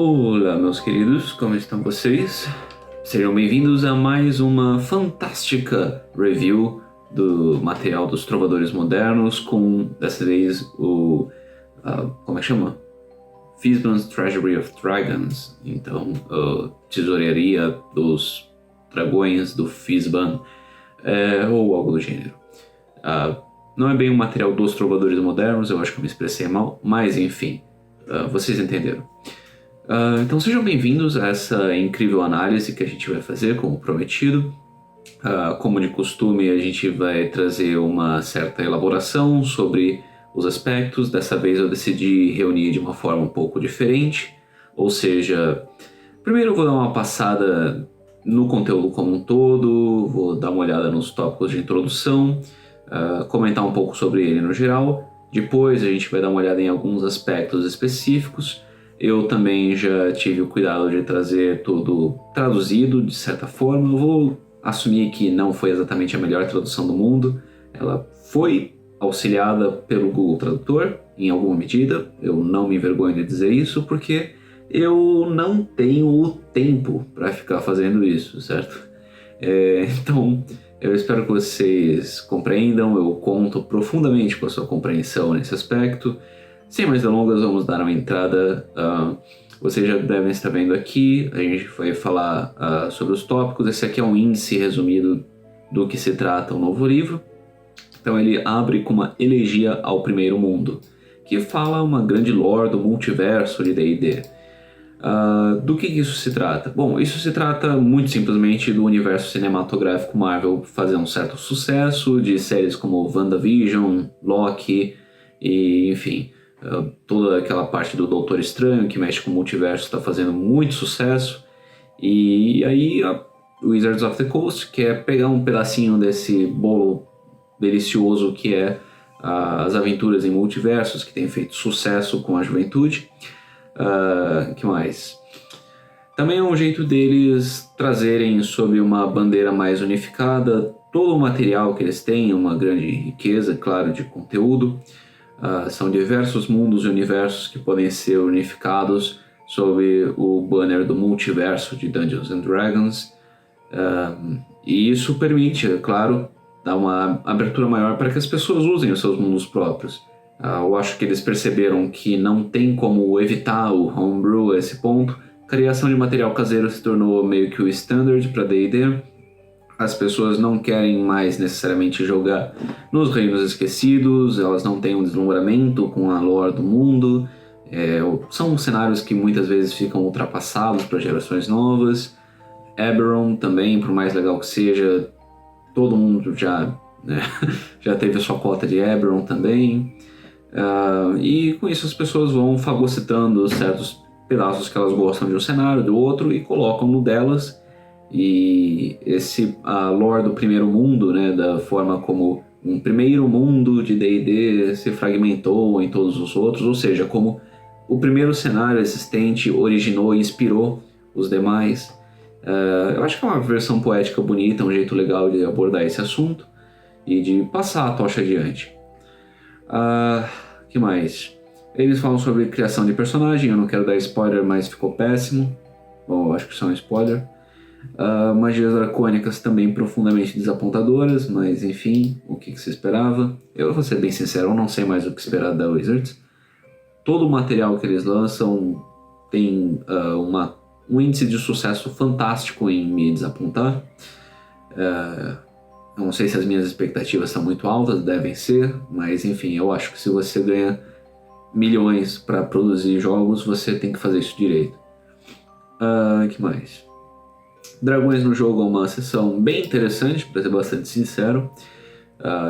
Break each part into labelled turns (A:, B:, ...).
A: Olá, meus queridos, como estão vocês? Sejam bem-vindos a mais uma fantástica review do material dos Trovadores Modernos, com, dessa vez, como é que chama? Fizban's Treasury of Dragons, então, a tesouraria dos dragões do Fizban, ou algo do gênero. Não é bem um material dos Trovadores Modernos, eu acho que eu me expressei mal, mas enfim, vocês entenderam. Então sejam bem-vindos a essa incrível análise que a gente vai fazer, como prometido. Como de costume, a gente vai trazer uma certa elaboração sobre os aspectos. Dessa vez eu decidi reunir de uma forma um pouco diferente, ou seja, primeiro eu vou dar uma passada no conteúdo como um todo, vou dar uma olhada nos tópicos de introdução, comentar um pouco sobre ele no geral. Depois a gente vai dar uma olhada em alguns aspectos específicos. Eu também já tive o cuidado de trazer tudo traduzido, de certa forma. Eu vou assumir que não foi exatamente a melhor tradução do mundo. Ela foi auxiliada pelo Google Tradutor, em alguma medida. Eu não me envergonho de dizer isso, porque eu não tenho o tempo para ficar fazendo isso, certo? Então, eu espero que vocês compreendam. Eu conto profundamente com a sua compreensão nesse aspecto. Sem mais delongas, vamos dar uma entrada. Vocês já devem estar vendo aqui, a gente vai falar sobre os tópicos. Esse aqui é um índice resumido do que se trata o novo livro. Então ele abre com uma elegia ao primeiro mundo, que fala uma grande lore do multiverso de D&D. Do que isso se trata? Bom, isso se trata muito simplesmente do universo cinematográfico Marvel fazer um certo sucesso, de séries como WandaVision, Loki e enfim... toda aquela parte do Doutor Estranho que mexe com o multiverso está fazendo muito sucesso, e aí a Wizards of the Coast quer pegar um pedacinho desse bolo delicioso que é as aventuras em multiversos, que tem feito sucesso com a juventude. Que mais? Também é um jeito deles trazerem sob uma bandeira mais unificada todo o material que eles têm, uma grande riqueza, claro, de conteúdo. São diversos mundos e universos que podem ser unificados sob o banner do multiverso de Dungeons and Dragons. E isso permite, é claro, dar uma abertura maior para que as pessoas usem os seus mundos próprios. Eu acho que eles perceberam que não tem como evitar o homebrew a esse ponto. A criação de material caseiro se tornou meio que o standard para D&D. As pessoas não querem mais necessariamente jogar nos Reinos Esquecidos, elas não têm um deslumbramento com a lore do mundo. São cenários que muitas vezes ficam ultrapassados para gerações novas. Eberron também, por mais legal que seja, todo mundo já teve a sua cota de Eberron também. E com isso as pessoas vão fagocitando certos pedaços que elas gostam de um cenário, do outro, e colocam no delas. E a lore do primeiro mundo, né, da forma como um primeiro mundo de D&D se fragmentou em todos os outros, ou seja, como o primeiro cenário existente originou e inspirou os demais. Eu acho que é uma versão poética bonita, um jeito legal de abordar esse assunto e de passar a tocha adiante. Que mais? Eles falam sobre criação de personagem. Eu não quero dar spoiler, mas ficou péssimo. Bom, eu acho que isso é um spoiler. Magias dracônicas também profundamente desapontadoras, mas enfim, o que se esperava? Eu vou ser bem sincero, eu não sei mais o que esperar da Wizards. Todo o material que eles lançam tem um índice de sucesso fantástico em me desapontar. Eu não sei se as minhas expectativas são muito altas, devem ser, mas enfim, eu acho que se você ganha milhões para produzir jogos, você tem que fazer isso direito. Que mais? Dragões no jogo é uma sessão bem interessante, para ser bastante sincero.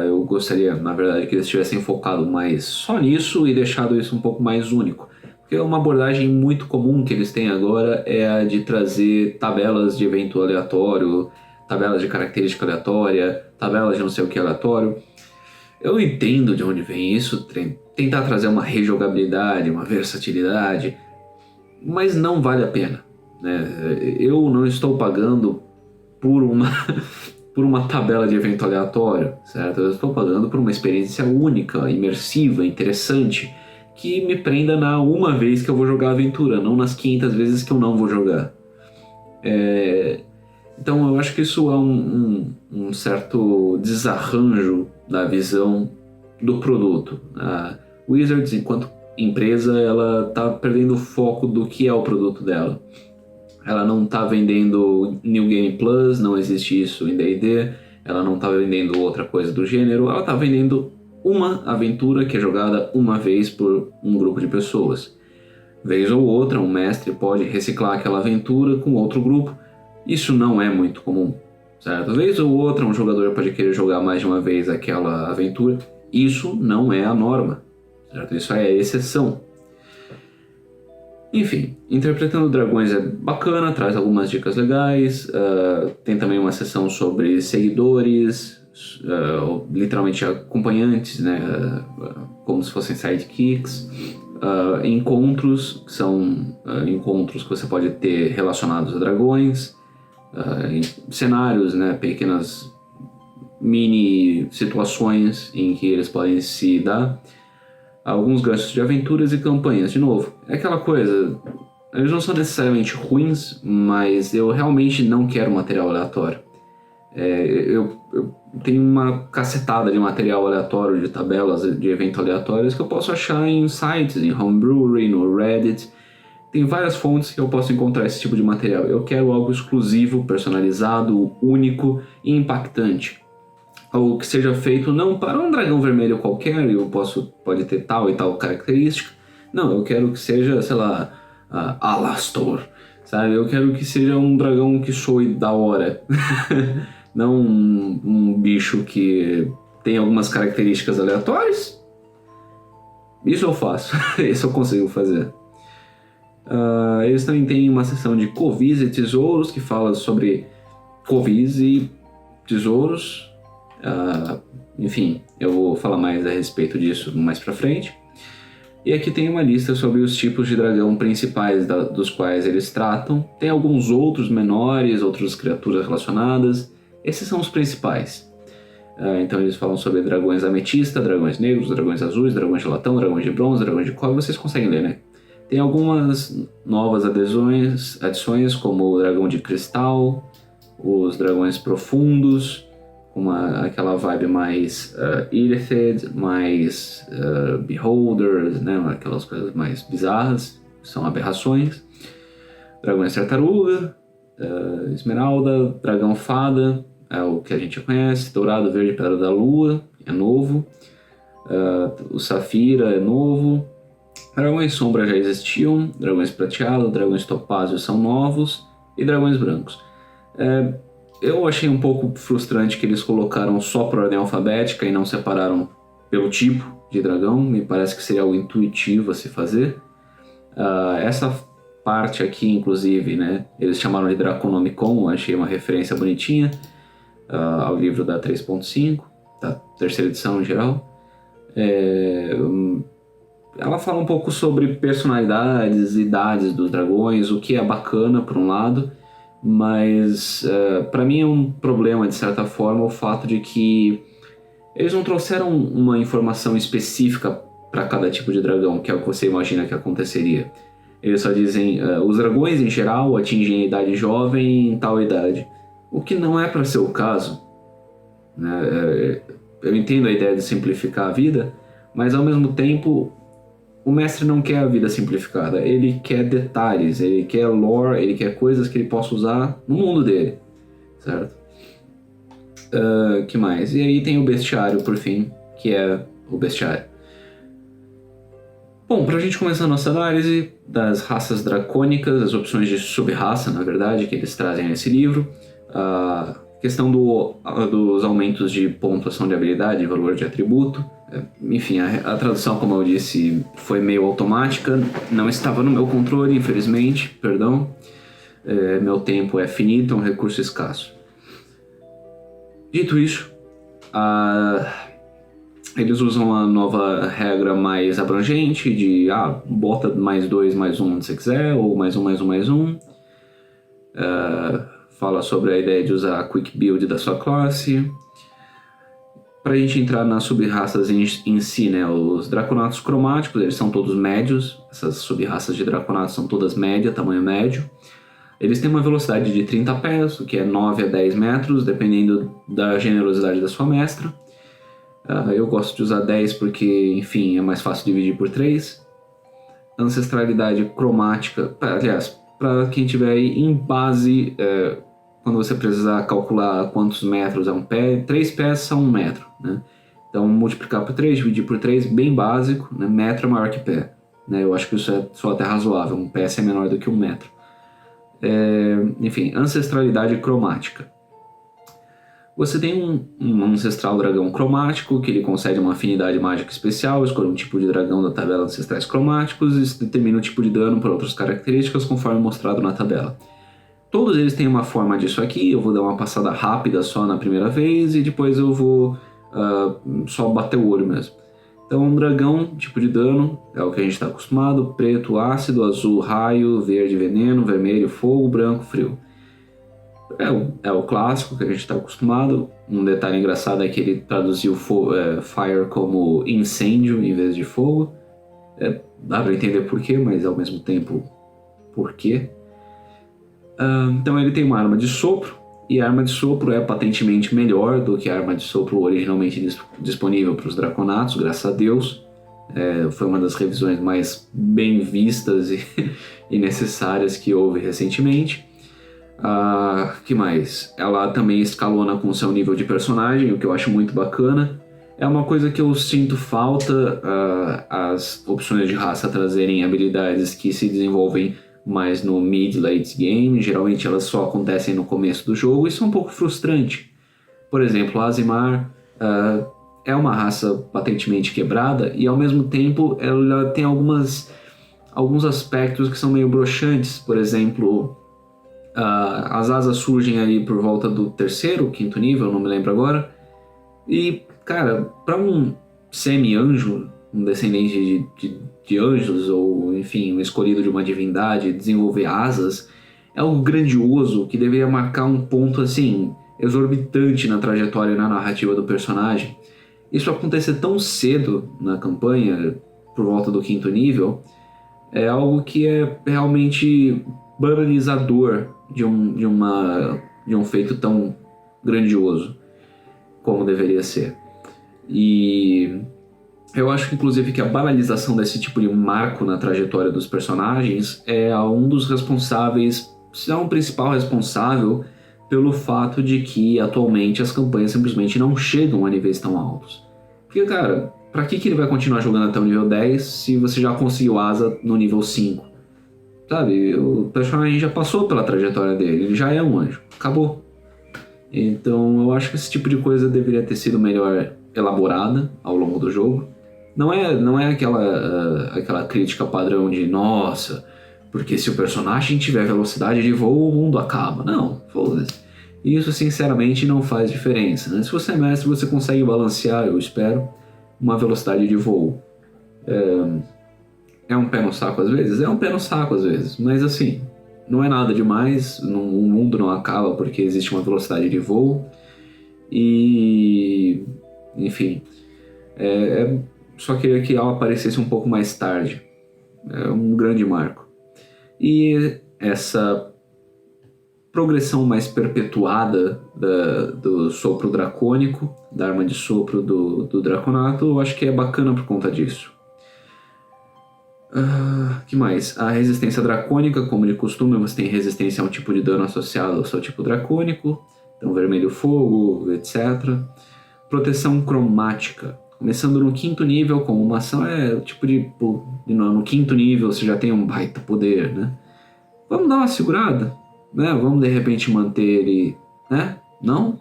A: Eu gostaria, na verdade, que eles tivessem focado mais só nisso e deixado isso um pouco mais único. Porque uma abordagem muito comum que eles têm agora é a de trazer tabelas de evento aleatório, tabelas de característica aleatória, tabelas de não sei o que aleatório. Eu entendo de onde vem isso, tentar trazer uma rejogabilidade, uma versatilidade, mas não vale a pena. Eu não estou pagando por uma tabela de evento aleatório, certo? Eu estou pagando por uma experiência única, imersiva, interessante, que me prenda na uma vez que eu vou jogar a aventura, não nas 500 vezes que eu não vou jogar. Então eu acho que isso é um certo desarranjo da visão do produto. A Wizards, enquanto empresa, ela está perdendo o foco do que é o produto dela. Ela não está vendendo New Game Plus, não existe isso em D&D. Ela não está vendendo outra coisa do gênero. Ela está vendendo uma aventura que é jogada uma vez por um grupo de pessoas. Vez ou outra, um mestre pode reciclar aquela aventura com outro grupo. Isso não é muito comum, certo? Vez ou outra, um jogador pode querer jogar mais de uma vez aquela aventura. Isso não é a norma, certo? Isso é a exceção. Enfim, Interpretando Dragões é bacana, traz algumas dicas legais. Tem também uma seção sobre seguidores, literalmente acompanhantes, né? Como se fossem sidekicks. Encontros, que são encontros que você pode ter relacionados a dragões. Cenários, né? Pequenas mini situações em que eles podem se dar. Alguns ganchos de aventuras e campanhas. De novo, é aquela coisa, eles não são necessariamente ruins, mas eu realmente não quero material aleatório. Eu tenho uma cacetada de material aleatório, de tabelas de eventos aleatórios que eu posso achar em sites, em Homebrewery, no Reddit. Tem várias fontes que eu posso encontrar esse tipo de material. Eu quero algo exclusivo, personalizado, único e impactante. Algo que seja feito não para um dragão vermelho qualquer, pode ter tal e tal característica. Não, eu quero que seja, sei lá, Alastor, sabe? Eu quero que seja um dragão que soe da hora. Não um bicho que tem algumas características aleatórias. Isso eu faço, isso eu consigo fazer. Eles também têm uma seção de covis e tesouros que fala sobre covis e tesouros. Enfim, eu vou falar mais a respeito disso mais pra frente. E aqui tem uma lista sobre os tipos de dragão principais dos quais eles tratam. Tem alguns outros menores, outras criaturas relacionadas. Esses são os principais. Então eles falam sobre dragões ametista, dragões negros, dragões azuis, dragões de latão, dragões de bronze, dragões de cobre. Vocês conseguem ler, né? Tem algumas novas adições como o dragão de cristal, os dragões profundos, aquela vibe mais Illithid, mais Beholders, né? Aquelas coisas mais bizarras, são aberrações. Dragões tartaruga, esmeralda, dragão fada, é o que a gente já conhece. Dourado, verde, pedra da lua, é novo. O safira é novo. Dragões sombra já existiam, dragões prateados, dragões topázio são novos e dragões brancos. Eu achei um pouco frustrante que eles colocaram só por ordem alfabética e não separaram pelo tipo de dragão. Me parece que seria algo intuitivo a se fazer. Essa parte aqui, inclusive, né, eles chamaram de Draconomicon, achei uma referência bonitinha ao livro da 3.5, da terceira edição em geral. Ela fala um pouco sobre personalidades, idades dos dragões, o que é bacana por um lado, mas para mim é um problema de certa forma o fato de que eles não trouxeram uma informação específica para cada tipo de dragão, que é o que você imagina que aconteceria. Eles só dizem os dragões em geral atingem a idade jovem em tal idade, o que não é para ser o caso, né? Eu entendo a ideia de simplificar a vida, mas ao mesmo tempo o mestre não quer a vida simplificada, ele quer detalhes, ele quer lore, ele quer coisas que ele possa usar no mundo dele, certo? Que mais? E aí tem o bestiário, por fim, que é o bestiário. Bom, pra gente começar a nossa análise das raças dracônicas, as opções de sub-raça, na verdade, que eles trazem nesse livro, a questão dos aumentos de pontuação de habilidade, valor de atributo. Enfim, a tradução, como eu disse, foi meio automática, não estava no meu controle, infelizmente, perdão. Meu tempo é finito, é um recurso escasso. Dito isso, eles usam a nova regra mais abrangente de bota mais 2, mais 1 onde você quiser, ou mais 1, mais 1, mais 1. Fala sobre a ideia de usar a Quick Build da sua classe. Para a gente entrar nas sub-raças em si, né? Os draconatos cromáticos, eles são todos médios. Essas sub-raças de draconatos são todas média, tamanho médio. Eles têm uma velocidade de 30 pés, o que é 9 a 10 metros, dependendo da generosidade da sua mestra. Eu gosto de usar 10 porque, enfim, é mais fácil dividir por 3. Ancestralidade cromática, aliás, para quem tiver aí em base, quando você precisar calcular quantos metros é um pé, 3 pés são 1 metro, né? Então, multiplicar por 3, dividir por 3, bem básico, né? Metro é maior que pé, né? Eu acho que isso é só até razoável, um pé é menor do que 1 metro. Enfim, ancestralidade cromática. Você tem um ancestral dragão cromático, que ele concede uma afinidade mágica especial, escolhe um tipo de dragão da tabela de ancestrais cromáticos e determina o tipo de dano por outras características conforme mostrado na tabela. Todos eles têm uma forma disso aqui, eu vou dar uma passada rápida só na primeira vez e depois eu vou só bater o olho mesmo. Então, um dragão, tipo de dano, é o que a gente está acostumado: preto, ácido, azul, raio, verde, veneno, vermelho, fogo, branco, frio. É o clássico que a gente está acostumado. Um detalhe engraçado é que ele traduziu fire como incêndio em vez de fogo. Dá para entender por quê, mas ao mesmo tempo, por quê? Então ele tem uma arma de sopro, e a arma de sopro é patentemente melhor do que a arma de sopro originalmente disponível para os draconatos, graças a Deus. Foi uma das revisões mais bem vistas e necessárias que houve recentemente. Que mais? Ela também escalona com o seu nível de personagem, o que eu acho muito bacana. É uma coisa que eu sinto falta, as opções de raça trazerem habilidades que se desenvolvem mais no mid-late game. Geralmente elas só acontecem no começo do jogo, e isso é um pouco frustrante. Por exemplo, a Aasimar é uma raça patentemente quebrada, e ao mesmo tempo ela tem alguns aspectos que são meio broxantes. Por exemplo, as asas surgem aí por volta do 3º, 5º nível, não me lembro agora. E, cara, para um semi-anjo, um descendente de anjos, ou enfim, um escolhido de uma divindade, desenvolver asas é algo grandioso que deveria marcar um ponto assim exorbitante na trajetória e na narrativa do personagem. Isso acontecer tão cedo na campanha, por volta do 5º nível, é algo que é realmente banalizador de um feito tão grandioso como deveria ser. E eu acho que, inclusive, que a banalização desse tipo de marco na trajetória dos personagens é um dos responsáveis, se não o principal responsável, pelo fato de que atualmente as campanhas simplesmente não chegam a níveis tão altos. Porque, cara, pra que ele vai continuar jogando até o nível 10 se você já conseguiu asa no nível 5? Sabe, o personagem já passou pela trajetória dele, ele já é um anjo, acabou. Então eu acho que esse tipo de coisa deveria ter sido melhor elaborada ao longo do jogo. Não é aquela crítica padrão de nossa, porque se o personagem tiver velocidade de voo, o mundo acaba. Não, foda-se. Isso sinceramente não faz diferença, né? Se você é mestre, você consegue balancear, eu espero, uma velocidade de voo. É um pé no saco às vezes? É um pé no saco às vezes, mas assim, não é nada demais, o mundo não acaba porque existe uma velocidade de voo. E, enfim, só queria que ela aparecesse um pouco mais tarde. É um grande marco. E essa progressão mais perpetuada do sopro dracônico, da arma de sopro do draconato, eu acho que é bacana por conta disso. Que mais? A resistência dracônica, como de costume, você tem resistência a um tipo de dano associado ao seu tipo dracônico, então vermelho, fogo, etc. Proteção cromática, começando no 5º nível, como uma ação, tipo no 5º nível você já tem um baita poder, né? Vamos dar uma segurada, né? Vamos de repente manter ele, né? Não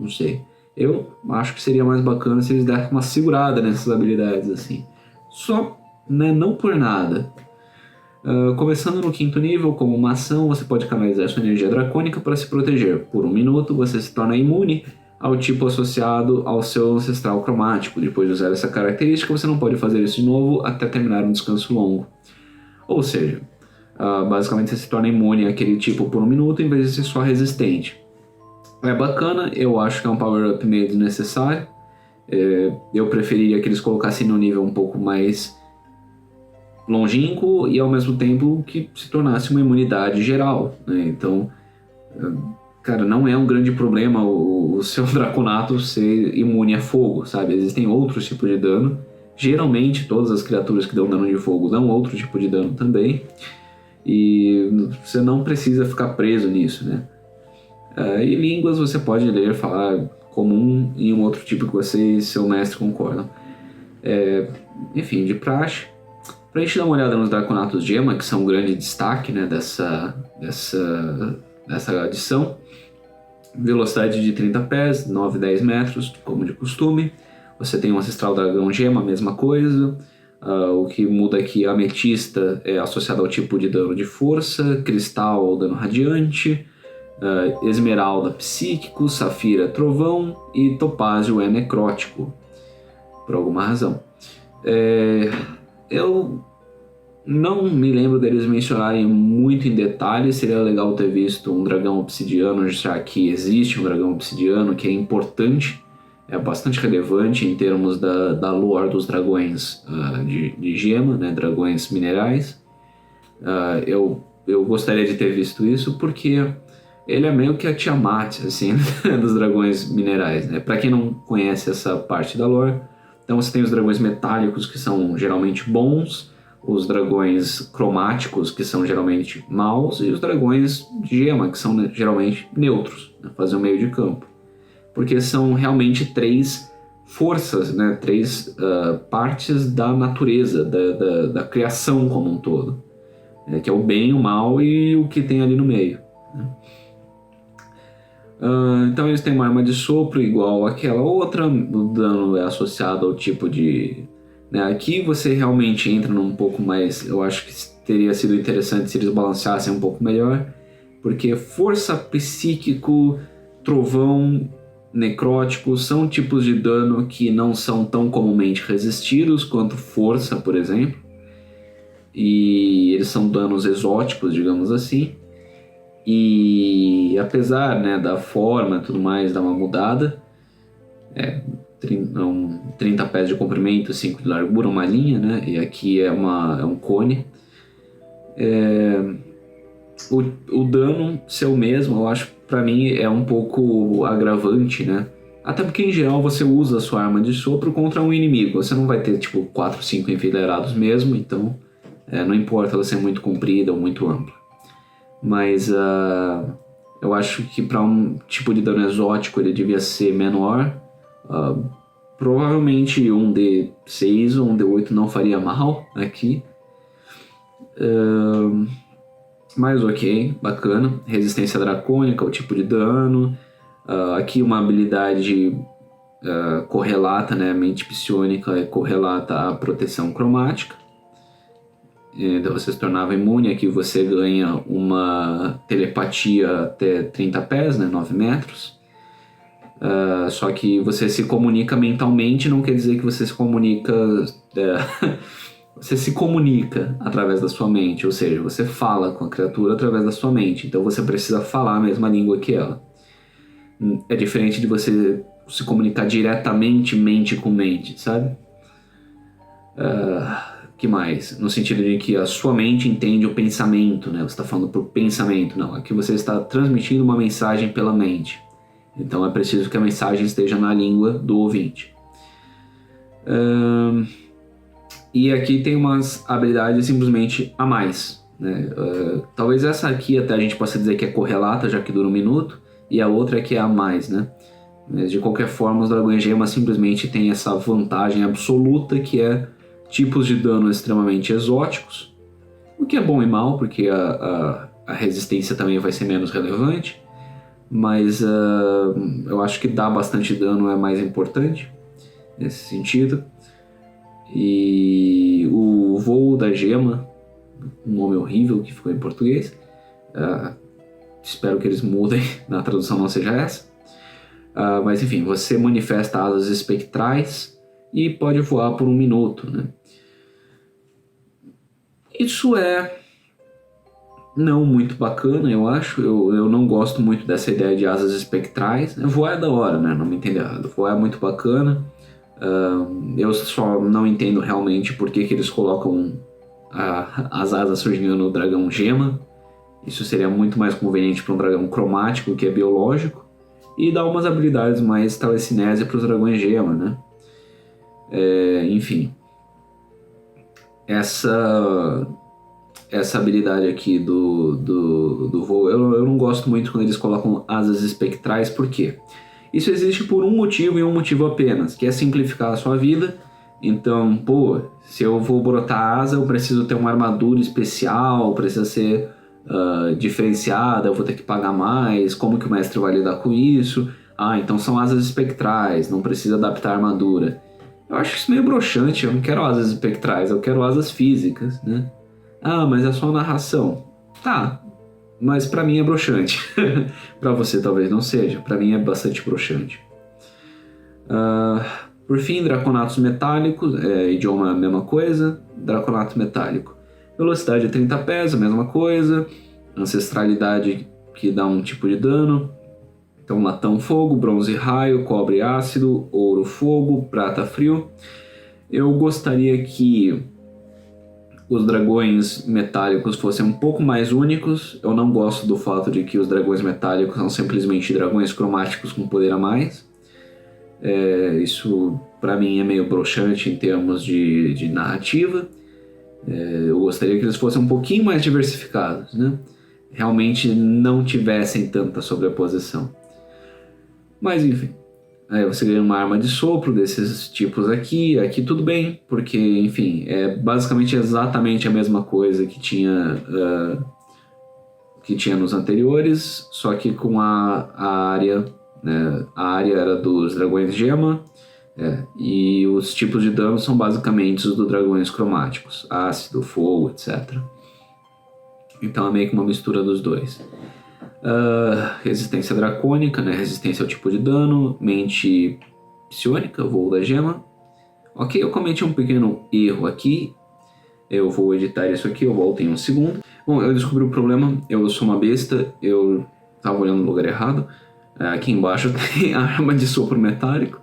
A: sei. Eu acho que seria mais bacana se eles dessem uma segurada nessas habilidades, assim. Só, né? Não por nada. Começando no 5º nível, como uma ação, você pode canalizar sua energia dracônica para se proteger. Por 1 minuto, você se torna imune ao tipo associado ao seu ancestral cromático. Depois de usar essa característica, você não pode fazer isso de novo até terminar um descanso longo. Ou seja, basicamente você se torna imune àquele tipo por 1 minuto em vez de ser só resistente. É bacana, eu acho que é um power-up meio desnecessário. Eu preferiria que eles colocassem no nível um pouco mais longínquo e ao mesmo tempo que se tornasse uma imunidade geral, né? Então, cara, não é um grande problema o seu Draconato ser imune a fogo, sabe? Existem outros tipos de dano. Geralmente todas as criaturas que dão dano de fogo dão outro tipo de dano também. E você não precisa ficar preso nisso, né? E línguas você pode ler, falar comum e um outro tipo que você e seu mestre concordam. Enfim, de praxe. Pra gente dar uma olhada nos Draconatos Gema, que são um grande destaque, né, dessa adição. Velocidade de 30 pés, 9 e 10 metros, como de costume. Você tem um Ancestral Dragão Gema, mesma coisa. O que muda aqui, a ametista é associada ao tipo de dano de força, cristal, dano radiante, esmeralda, psíquico, safira, trovão e topázio é necrótico, por alguma razão. Eu não me lembro deles mencionarem muito em detalhe. Seria legal ter visto um dragão obsidiano, já que existe um dragão obsidiano que é importante, é bastante relevante em termos da lore dos dragões de gema, né, dragões minerais. Eu gostaria de ter visto isso porque ele é meio que a Tiamat, assim, dos dragões minerais, né? Para quem não conhece essa parte da lore, então você tem os dragões metálicos, que são geralmente bons, os dragões cromáticos, que são geralmente maus, e os dragões de gema, que são geralmente neutros, né? Fazem o meio de campo. Porque são realmente três forças, né? Três partes da natureza, da criação como um todo, né? Que é o bem, o mal e o que tem ali no meio, né? Então eles têm uma arma de sopro igual àquela outra, o dano é associado ao tipo de... né? Aqui você realmente entra num pouco mais... Eu acho que teria sido interessante se eles balanceassem um pouco melhor, porque força, psíquico, trovão, necrótico são tipos de dano que não são tão comumente resistidos quanto força, por exemplo, e eles são danos exóticos, digamos assim. E apesar, né, da forma e tudo mais dar uma mudada, 30 pés de comprimento, 5 de largura, uma linha, né? E aqui é um cone. O dano ser o mesmo, eu acho, pra mim, é um pouco agravante, né? Até porque, em geral, você usa a sua arma de sopro contra um inimigo. Você não vai ter, tipo, 4, 5 enfileirados mesmo, então não importa ela ser muito comprida ou muito ampla. Mas eu acho que para um tipo de dano exótico ele devia ser menor. Provavelmente um D6 ou um D8 não faria mal aqui. Mas ok, bacana. Resistência dracônica, o tipo de dano. Aqui uma habilidade correlata, né? Mente psionica correlata à proteção cromática. Então você se tornava imune. Aqui você ganha uma telepatia até 30 pés, né, 9 metros. Só que você se comunica mentalmente, não quer dizer que você se comunica... você se comunica através da sua mente, ou seja, você fala com a criatura através da sua mente. Então você precisa falar a mesma língua que ela. É diferente de você se comunicar diretamente mente com mente, sabe? Que mais? No sentido de que a sua mente entende o pensamento, né? Você está falando por pensamento, não. Aqui você está transmitindo uma mensagem pela mente. Então é preciso que a mensagem esteja na língua do ouvinte. E aqui tem umas habilidades simplesmente a mais, né? Talvez essa aqui até a gente possa dizer que é correlata, já que dura 1 minuto, e a outra é que é a mais, né? Mas de qualquer forma, os dragões gema simplesmente têm essa vantagem absoluta que é tipos de dano extremamente exóticos, o que é bom e mal, porque a resistência também vai ser menos relevante, mas eu acho que dar bastante dano é mais importante nesse sentido. E o voo da gema, um nome horrível que ficou em português, espero que eles mudem, na tradução não seja essa, mas enfim, você manifesta asas espectrais e pode voar por 1 minuto, né? Isso é não muito bacana, eu acho. Eu não gosto muito dessa ideia de asas espectrais. Voar é da hora, né? Não me entenda errado. Voar é muito bacana. Eu só não entendo realmente por que eles colocam as asas surgindo no dragão gema. Isso seria muito mais conveniente para um dragão cromático, que é biológico, e dá umas habilidades mais telecinese para os dragões gema, né? Enfim, essa habilidade aqui do voo, eu não gosto muito quando eles colocam asas espectrais. Por quê? Isso existe por um motivo e um motivo apenas, que é simplificar a sua vida. Então, se eu vou brotar asa, eu preciso ter uma armadura especial, precisa ser diferenciada, eu vou ter que pagar mais, como que o mestre vai lidar com isso? Então são asas espectrais, não precisa adaptar a armadura. Eu acho isso meio broxante, eu não quero asas espectrais, eu quero asas físicas, né? Mas é só narração. Tá, mas pra mim é broxante. Pra você talvez não seja, pra mim é bastante broxante. Por fim, draconatos metálicos, idioma a mesma coisa, draconato metálico. Velocidade 30 pés, a mesma coisa. Ancestralidade que dá um tipo de dano. Então, latão fogo, bronze raio, cobre ácido, ouro fogo, prata frio. Eu gostaria que os dragões metálicos fossem um pouco mais únicos. Eu não gosto do fato de que os dragões metálicos são simplesmente dragões cromáticos com poder a mais. Isso pra mim é meio broxante em termos de narrativa. Eu gostaria que eles fossem um pouquinho mais diversificados, né? Realmente não tivessem tanta sobreposição. Mas enfim, aí você ganha uma arma de sopro desses tipos aqui tudo bem, porque enfim, é basicamente exatamente a mesma coisa que tinha nos anteriores, só que com a área, né? A área era dos dragões gema, e os tipos de dano são basicamente os dos dragões cromáticos, ácido, fogo, etc. Então é meio que uma mistura dos dois. Resistência dracônica, né? Resistência ao tipo de dano. Mente psionica, voo da gema. Ok, eu cometi um pequeno erro aqui. Eu vou editar isso aqui, eu volto em um segundo. Bom, eu descobri o problema. Eu sou uma besta, eu estava olhando no lugar errado. Aqui embaixo tem a arma de sopro metálico.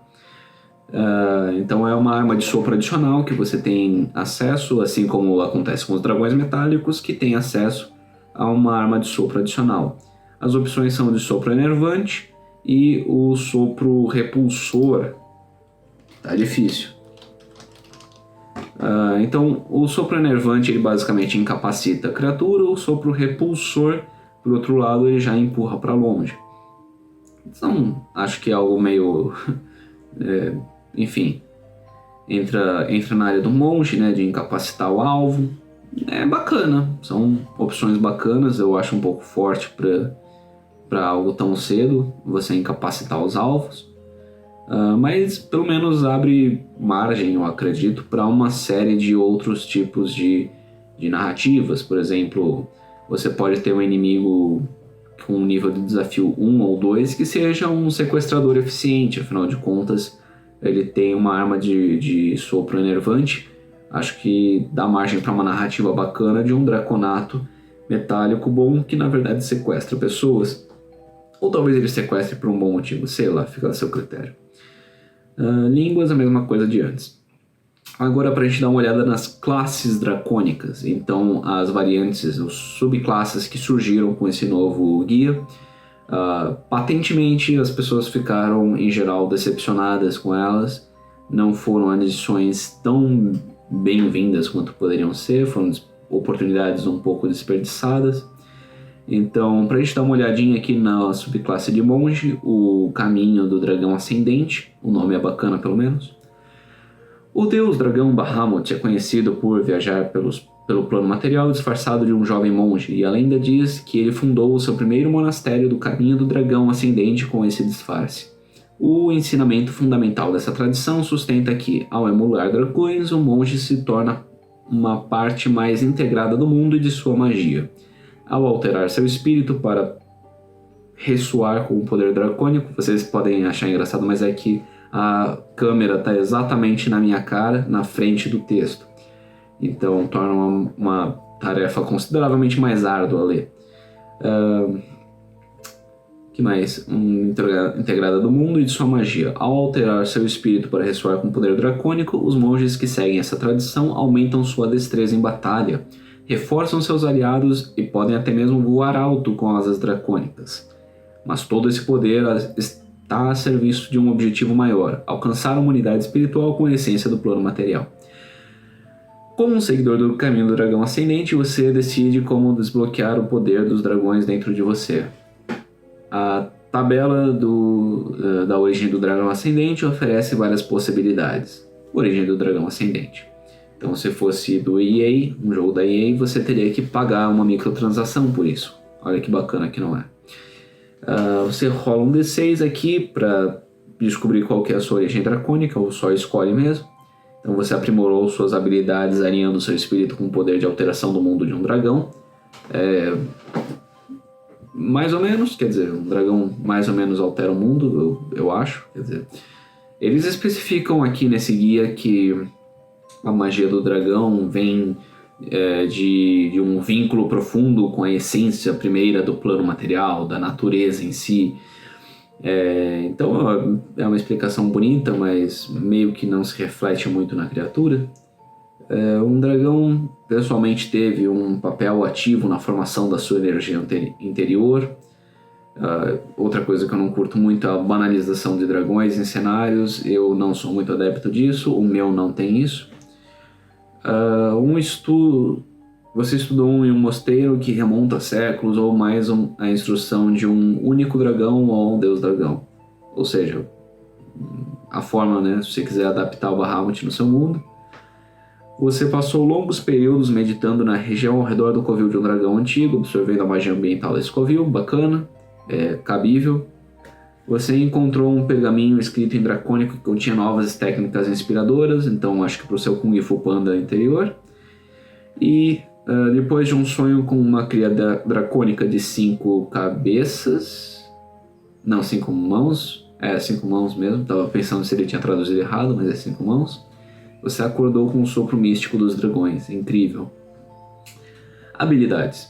A: Então é uma arma de sopro adicional que você tem acesso, assim como acontece com os dragões metálicos, que tem acesso a uma arma de sopro adicional. As opções são de sopro enervante e o sopro repulsor. Tá difícil. Então o sopro enervante ele basicamente incapacita a criatura, o sopro repulsor, por outro lado, ele já empurra para longe. Então acho que é algo meio... enfim, entra na área do monge, né, de incapacitar o alvo. É bacana, são opções bacanas. Eu acho um pouco forte para algo tão cedo, você incapacitar os alvos. Mas pelo menos abre margem, eu acredito, para uma série de outros tipos de narrativas. Por exemplo, você pode ter um inimigo com um nível de desafio 1 ou 2 que seja um sequestrador eficiente, afinal de contas ele tem uma arma de sopro enervante. Acho que dá margem para uma narrativa bacana de um draconato metálico bom que na verdade sequestra pessoas. Ou talvez ele sequestre por um bom motivo, sei lá, fica a seu critério. Línguas, a mesma coisa de antes. Agora para a gente dar uma olhada nas classes dracônicas. Então as variantes, os subclasses que surgiram com esse novo guia. Patentemente as pessoas ficaram em geral decepcionadas com elas. Não foram adições tão bem-vindas quanto poderiam ser, foram oportunidades um pouco desperdiçadas. Então, para a gente dar uma olhadinha aqui na subclasse de monge, o caminho do dragão ascendente, o nome é bacana pelo menos. O deus dragão Bahamut é conhecido por viajar pelo plano material disfarçado de um jovem monge, e a lenda diz que ele fundou o seu primeiro monastério do caminho do dragão ascendente com esse disfarce. O ensinamento fundamental dessa tradição sustenta que, ao emular dragões, o monge se torna uma parte mais integrada do mundo e de sua magia. Ao alterar seu espírito para ressoar com o poder dracônico, vocês podem achar engraçado, mas é que a câmera está exatamente na minha cara, na frente do texto. Então torna uma tarefa consideravelmente mais árdua a ler. Que mais? Integrada do mundo e de sua magia. Ao alterar seu espírito para ressoar com poder dracônico, os monges que seguem essa tradição aumentam sua destreza em batalha, reforçam seus aliados e podem até mesmo voar alto com asas dracônicas. Mas todo esse poder está a serviço de um objetivo maior: alcançar a humanidade espiritual com a essência do plano material. Como um seguidor do caminho do dragão ascendente, você decide como desbloquear o poder dos dragões dentro de você. A tabela da origem do dragão ascendente oferece várias possibilidades. Origem do dragão ascendente. Então, se fosse do EA, um jogo da EA, você teria que pagar uma microtransação por isso. Olha que bacana que não é. Você rola um D6 aqui para descobrir qual que é a sua origem dracônica, ou só escolhe mesmo. Então você aprimorou suas habilidades alinhando seu espírito com o poder de alteração do mundo de um dragão. Mais ou menos, quer dizer, um dragão mais ou menos altera o mundo, eu acho. Quer dizer, eles especificam aqui nesse guia que a magia do dragão vem de um vínculo profundo com a essência primeira do plano material, da natureza em si. Então é uma explicação bonita, mas meio que não se reflete muito na criatura. Um dragão pessoalmente teve um papel ativo na formação da sua energia interior. Outra coisa que eu não curto muito é a banalização de dragões em cenários. Eu não sou muito adepto disso, o meu não tem isso. Você estudou em um mosteiro que remonta a séculos ou mais a instrução de um único dragão ou um deus dragão. Ou seja, a forma, né, se você quiser adaptar o Bahamut no seu mundo. Você passou longos períodos meditando na região ao redor do covil de um dragão antigo, absorvendo a magia ambiental desse covil, bacana, cabível. Você encontrou um pergaminho escrito em dracônico que continha novas técnicas inspiradoras, então acho que para o seu Kung Fu Panda interior. E depois de um sonho com uma cria dracônica de 5 cabeças... Não, 5 mãos. 5 mãos mesmo, estava pensando se ele tinha traduzido errado, mas é 5 mãos. Você acordou com o sopro místico dos dragões. Incrível. Habilidades.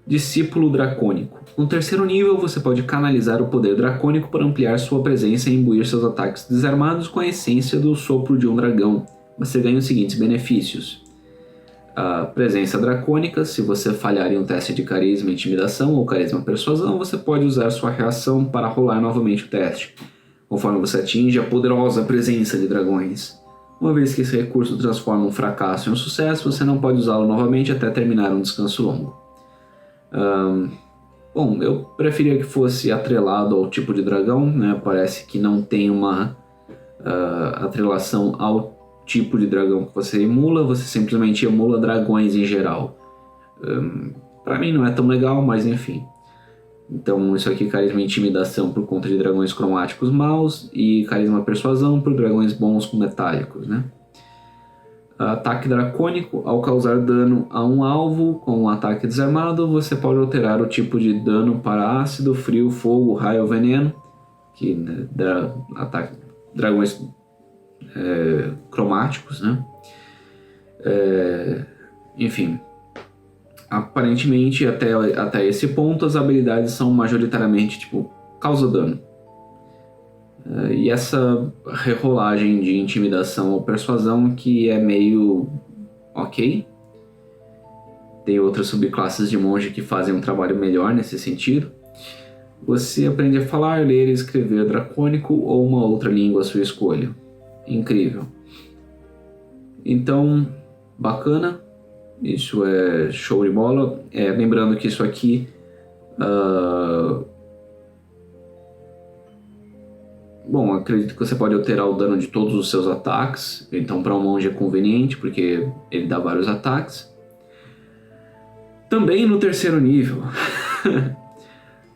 A: Discípulo dracônico. No terceiro nível, você pode canalizar o poder dracônico para ampliar sua presença e imbuir seus ataques desarmados com a essência do sopro de um dragão. Você ganha os seguintes benefícios. A presença dracônica. Se você falhar em um teste de carisma, intimidação ou carisma persuasão, você pode usar sua reação para rolar novamente o teste, conforme você atinge a poderosa presença de dragões. Uma vez que esse recurso transforma um fracasso em um sucesso, você não pode usá-lo novamente até terminar um descanso longo. Bom, eu preferia que fosse atrelado ao tipo de dragão, né? Parece que não tem uma atrelação ao tipo de dragão que você emula, você simplesmente emula dragões em geral. Pra mim não é tão legal, mas enfim. Então isso aqui, carisma e intimidação por conta de dragões cromáticos maus e carisma persuasão por dragões bons com metálicos, né? Ataque dracônico. Ao causar dano a um alvo com um ataque desarmado, você pode alterar o tipo de dano para ácido, frio, fogo, raio ou veneno, que né, ataque dragões cromáticos, né? Enfim. Aparentemente, até esse ponto, as habilidades são majoritariamente, causa dano. E essa rerolagem de intimidação ou persuasão que é meio ok. Tem outras subclasses de monge que fazem um trabalho melhor nesse sentido. Você aprende a falar, ler e escrever dracônico ou uma outra língua à sua escolha. Incrível. Então, bacana. Isso é show de bola. Lembrando que isso aqui... Bom, acredito que você pode alterar o dano de todos os seus ataques. Então para um monge é conveniente, porque ele dá vários ataques. Também no terceiro nível.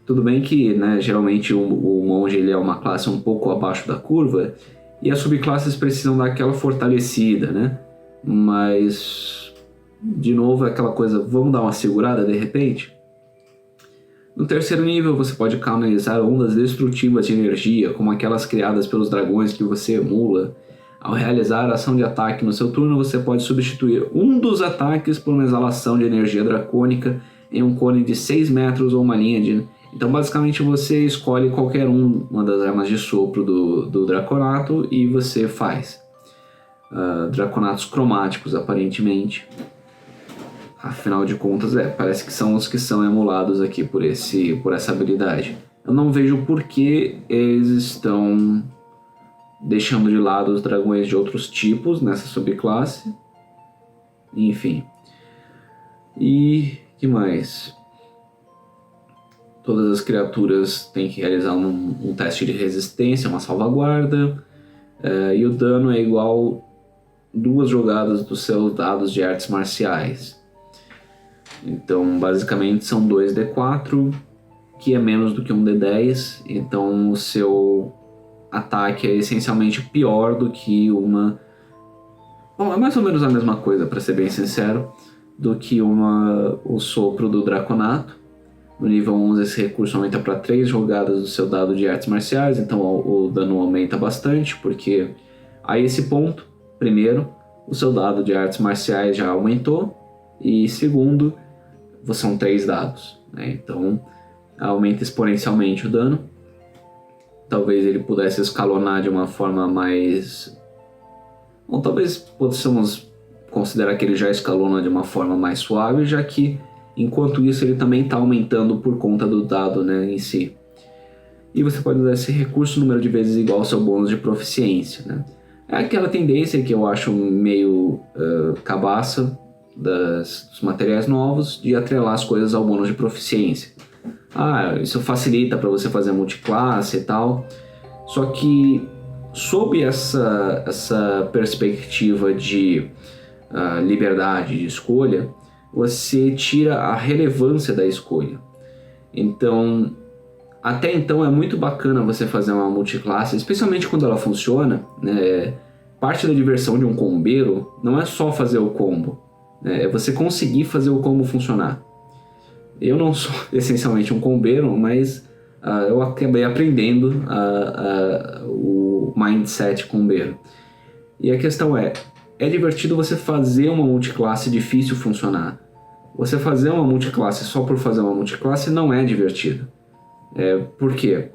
A: Tudo bem que, né, geralmente o monge ele é uma classe um pouco abaixo da curva. E as subclasses precisam dar aquela fortalecida, né? Mas... De novo, é aquela coisa, vamos dar uma segurada de repente? No terceiro nível, você pode canalizar ondas destrutivas de energia, como aquelas criadas pelos dragões que você emula. Ao realizar a ação de ataque no seu turno, você pode substituir um dos ataques por uma exalação de energia dracônica em um cone de 6 metros ou uma linha Então basicamente você escolhe qualquer uma das armas de sopro do Draconato e você faz. Draconatos cromáticos, aparentemente. Afinal de contas, parece que são os que são emulados aqui por essa habilidade. Eu não vejo por que eles estão deixando de lado os dragões de outros tipos nessa subclasse. Enfim. E que mais? Todas as criaturas têm que realizar um teste de resistência, uma salvaguarda. E o dano é igual 2 jogadas dos seus dados de artes marciais. Então, basicamente, são 2d4, que é menos do que um d10. Então, o seu ataque é essencialmente pior do que uma... Bom, é mais ou menos a mesma coisa, para ser bem sincero, do que o sopro do Draconato. No nível 11, esse recurso aumenta para 3 jogadas do seu dado de artes marciais, então o dano aumenta bastante, porque a esse ponto, primeiro, o seu dado de artes marciais já aumentou, e segundo, são 3 dados, né? Então aumenta exponencialmente o dano. Talvez ele pudesse escalonar de uma forma mais... Bom, talvez possamos considerar que ele já escalona de uma forma mais suave, já que enquanto isso ele também está aumentando por conta do dado, né, em si. E você pode usar esse recurso número de vezes igual ao seu bônus de proficiência, né? É aquela tendência que eu acho meio cabaça dos materiais novos de atrelar as coisas ao bônus de proficiência. Isso facilita para você fazer multiclasse e tal. Só que sob essa perspectiva de liberdade de escolha, você tira a relevância da escolha. Então, até então é muito bacana você fazer uma multiclasse, especialmente quando ela funciona, né? Parte da diversão de um combeiro não é só fazer o combo, né? É você conseguir fazer o combo funcionar. Eu não sou essencialmente um combeiro, mas eu acabei aprendendo o mindset combeiro. E a questão é divertido você fazer uma multiclasse difícil funcionar. Você fazer uma multiclasse só por fazer uma multiclasse não é divertido. Por quê?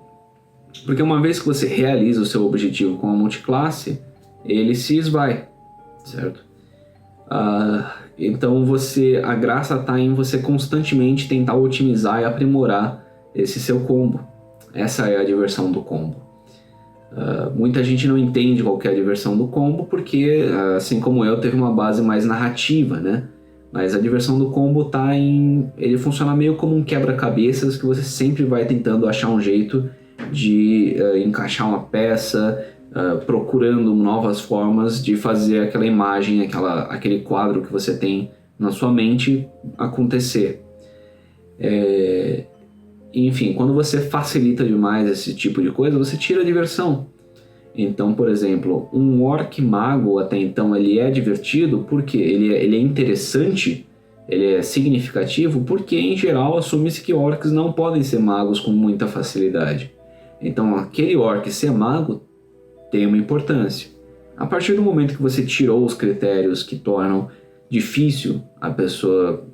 A: Porque uma vez que você realiza o seu objetivo com a multiclasse, ele se esvai, certo? Então a graça está em você constantemente tentar otimizar e aprimorar esse seu combo. Essa é a diversão do combo. Muita gente não entende qual que é a diversão do combo porque, assim como eu, teve uma base mais narrativa, né? Mas a diversão do combo tá em... Ele funciona meio como um quebra-cabeças que você sempre vai tentando achar um jeito de encaixar uma peça, procurando novas formas de fazer aquela imagem, aquele quadro que você tem na sua mente acontecer. Enfim, quando você facilita demais esse tipo de coisa, você tira a diversão. Então, por exemplo, um orc mago até então ele é divertido porque ele é interessante, ele é significativo, porque em geral assume-se que orcs não podem ser magos com muita facilidade. Então aquele orc ser mago tem uma importância. A partir do momento que você tirou os critérios que tornam difícil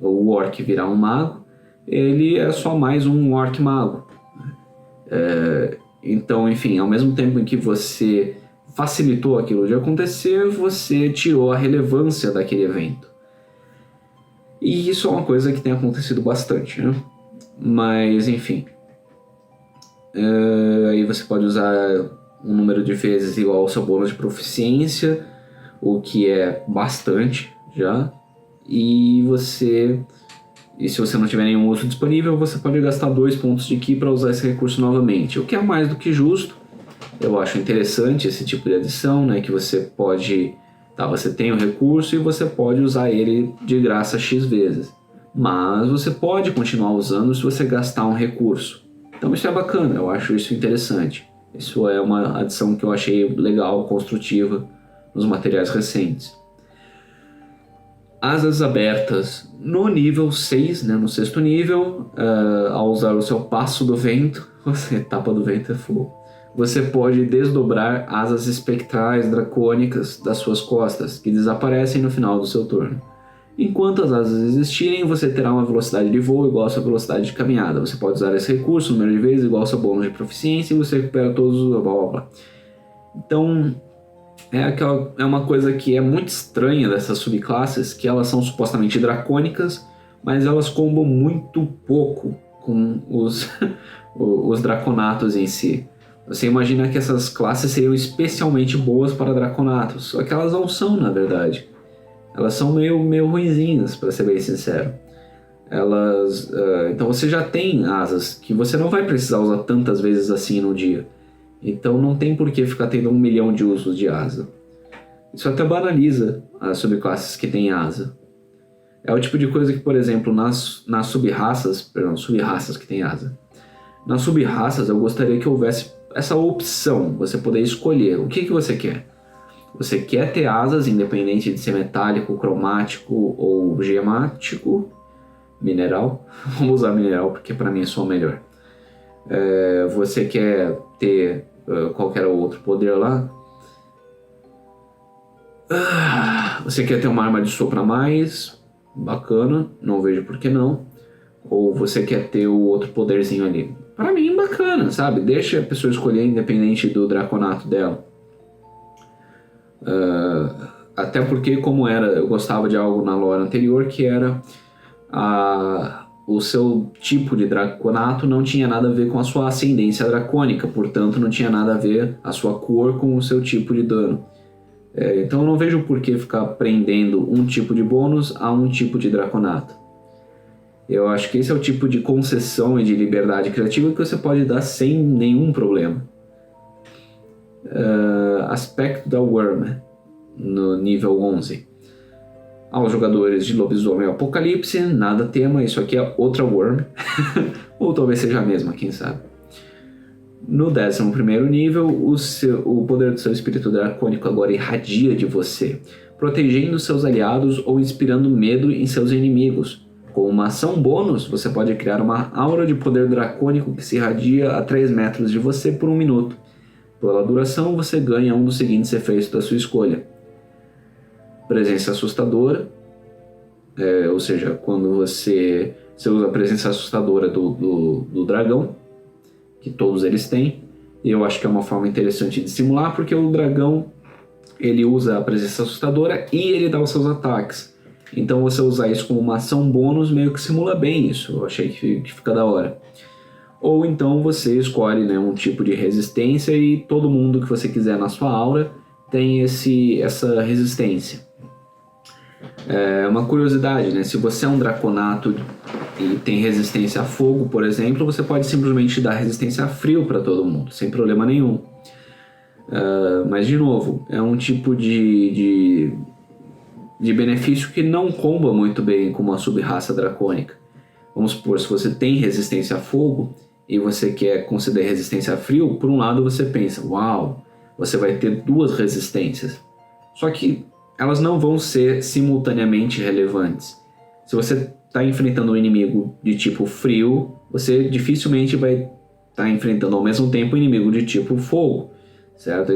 A: o orc virar um mago, ele é só mais um orc mago. Então, enfim, ao mesmo tempo em que você facilitou aquilo de acontecer, você tirou a relevância daquele evento. E isso é uma coisa que tem acontecido bastante, né? Mas, enfim. Aí você pode usar um número de vezes igual ao seu bônus de proficiência, o que é bastante já. E se você não tiver nenhum uso disponível, você pode gastar 2 pontos de Ki para usar esse recurso novamente, o que é mais do que justo. Eu acho interessante esse tipo de adição, né? Que você pode... você tem o recurso e você pode usar ele de graça X vezes. Mas você pode continuar usando se você gastar um recurso. Então isso é bacana, eu acho isso interessante. Isso é uma adição que eu achei legal, construtiva nos materiais recentes. Asas abertas no nível 6, né, no 6º nível, ao usar o seu passo do vento, etapa do vento é fogo, você pode desdobrar asas espectrais dracônicas das suas costas, que desaparecem no final do seu turno. Enquanto as asas existirem, você terá uma velocidade de voo igual à sua velocidade de caminhada. Você pode usar esse recurso, número de vezes igual ao seu bônus de proficiência, e você recupera todos os blá blá blá. Então, é uma coisa que é muito estranha dessas subclasses, que elas são supostamente dracônicas, mas elas combam muito pouco com os draconatos em si. Você imagina que essas classes seriam especialmente boas para draconatos, só que elas não são, na verdade. Elas são meio ruinzinhas, para ser bem sincero. Então você já tem asas que você não vai precisar usar tantas vezes assim no dia. Então não tem por que ficar tendo 1 milhão de usos de asa. Isso até banaliza as subclasses que têm asa. É o tipo de coisa que, por exemplo, nas sub-raças que têm asa. Nas sub-raças eu gostaria que houvesse essa opção, você poder escolher o que você quer. Você quer ter asas, independente de ser metálico, cromático ou gemático, mineral. Vamos usar mineral porque para mim é só o melhor. Você quer ter qualquer outro poder lá. Você quer ter uma arma de sopro a mais, bacana, não vejo por que não. Ou você quer ter o outro poderzinho ali. Para mim, bacana, sabe? Deixa a pessoa escolher independente do draconato dela. Até porque, eu gostava de algo na lore anterior, que era o seu tipo de draconato não tinha nada a ver com a sua ascendência dracônica, portanto não tinha nada a ver a sua cor com o seu tipo de dano. Então eu não vejo por que ficar prendendo um tipo de bônus a um tipo de draconato. Eu acho que esse é o tipo de concessão e de liberdade criativa que você pode dar sem nenhum problema. Aspecto da Worm, no nível 11. Aos jogadores de Lobisomem Apocalipse, nada tema, isso aqui é outra Worm. Ou talvez seja a mesma, quem sabe. No 11º nível, o poder do seu espírito dracônico agora irradia de você, protegendo seus aliados ou inspirando medo em seus inimigos. Com uma ação bônus, você pode criar uma aura de poder dracônico que se irradia a 3 metros de você por 1 minuto. Pela duração, você ganha um dos seguintes efeitos da sua escolha. Presença assustadora, ou seja, quando você usa a presença assustadora do dragão, que todos eles têm, e eu acho que é uma forma interessante de simular, porque o dragão ele usa a presença assustadora e ele dá os seus ataques. Então você usar isso como uma ação bônus meio que simula bem isso, eu achei que fica da hora. Ou então você escolhe, né, um tipo de resistência e todo mundo que você quiser na sua aura tem essa resistência. Uma curiosidade, né? Se você é um draconato e tem resistência a fogo, por exemplo, você pode simplesmente dar resistência a frio para todo mundo, sem problema nenhum. Mas, de novo, é um tipo de benefício que não comba muito bem com uma sub-raça dracônica. Vamos supor, se você tem resistência a fogo e você quer conceder resistência a frio, por um lado você pensa, uau, você vai ter 2 resistências. Só que elas não vão ser simultaneamente relevantes. Se você está enfrentando um inimigo de tipo frio, você dificilmente vai estar enfrentando ao mesmo tempo um inimigo de tipo fogo, certo?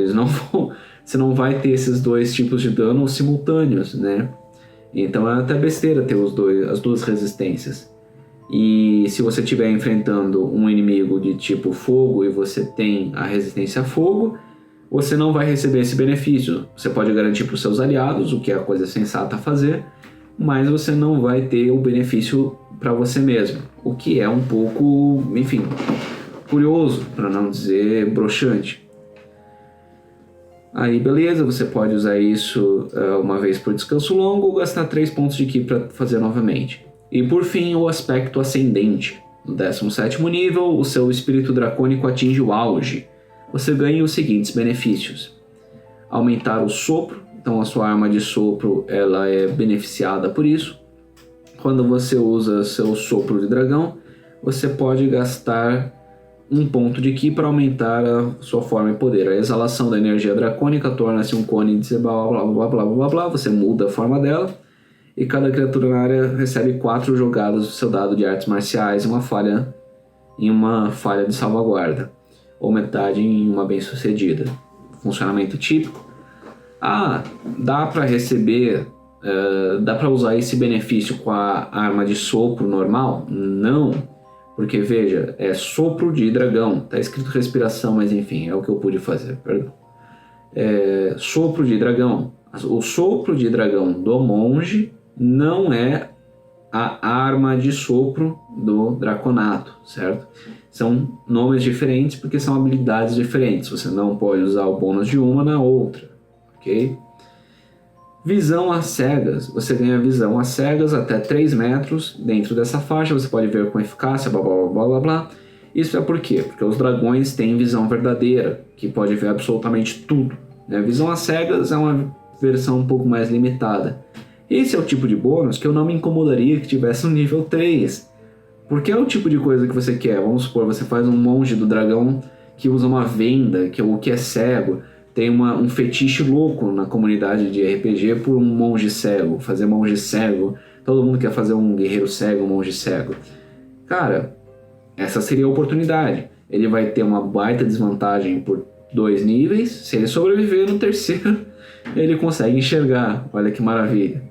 A: Você não vai ter esses 2 tipos de dano simultâneos, né? Então é até besteira ter as 2 resistências. E se você estiver enfrentando um inimigo de tipo fogo e você tem a resistência a fogo, você não vai receber esse benefício. Você pode garantir para os seus aliados, o que é a coisa sensata a fazer, mas você não vai ter o benefício para você mesmo, o que é um pouco, enfim, curioso, para não dizer broxante. Aí beleza, você pode usar isso uma vez por descanso longo ou gastar 3 pontos de ki para fazer novamente. E por fim, o aspecto ascendente. No 17º nível, o seu espírito dracônico atinge o auge. Você ganha os seguintes benefícios. Aumentar o sopro, então a sua arma de sopro ela é beneficiada por isso. Quando você usa seu sopro de dragão, você pode gastar 1 ponto de ki para aumentar a sua forma e poder. A exalação da energia dracônica torna-se um cone de blá blá blá blá blá blá. Você muda a forma dela e cada criatura na área recebe 4 jogadas do seu dado de artes marciais e uma falha de salvaguarda, ou metade em uma bem-sucedida. Funcionamento típico. Dá para receber Dá para usar esse benefício com a arma de sopro normal? Não, porque veja, é sopro de dragão, tá escrito respiração, mas enfim, é o que eu pude fazer, perdão. Sopro de dragão. O sopro de dragão do monge não é a arma de sopro do draconato, certo? São nomes diferentes porque são habilidades diferentes. Você não pode usar o bônus de uma na outra, ok? Visão às cegas. Você ganha visão às cegas até 3 metros dentro dessa faixa. Você pode ver com eficácia, blá blá blá blá blá. Isso é por quê? Porque os dragões têm visão verdadeira, que pode ver absolutamente tudo, né? Visão às cegas é uma versão um pouco mais limitada. Esse é o tipo de bônus que eu não me incomodaria que tivesse no nível 3. Porque é o tipo de coisa que você quer. Vamos supor, você faz um monge do dragão que usa uma venda, que é cego. Tem um fetiche louco na comunidade de RPG por um monge cego. Fazer monge cego. Todo mundo quer fazer um guerreiro cego, um monge cego. Cara, essa seria a oportunidade. Ele vai ter uma baita desvantagem por 2 níveis. Se ele sobreviver no terceiro, ele consegue enxergar. Olha que maravilha.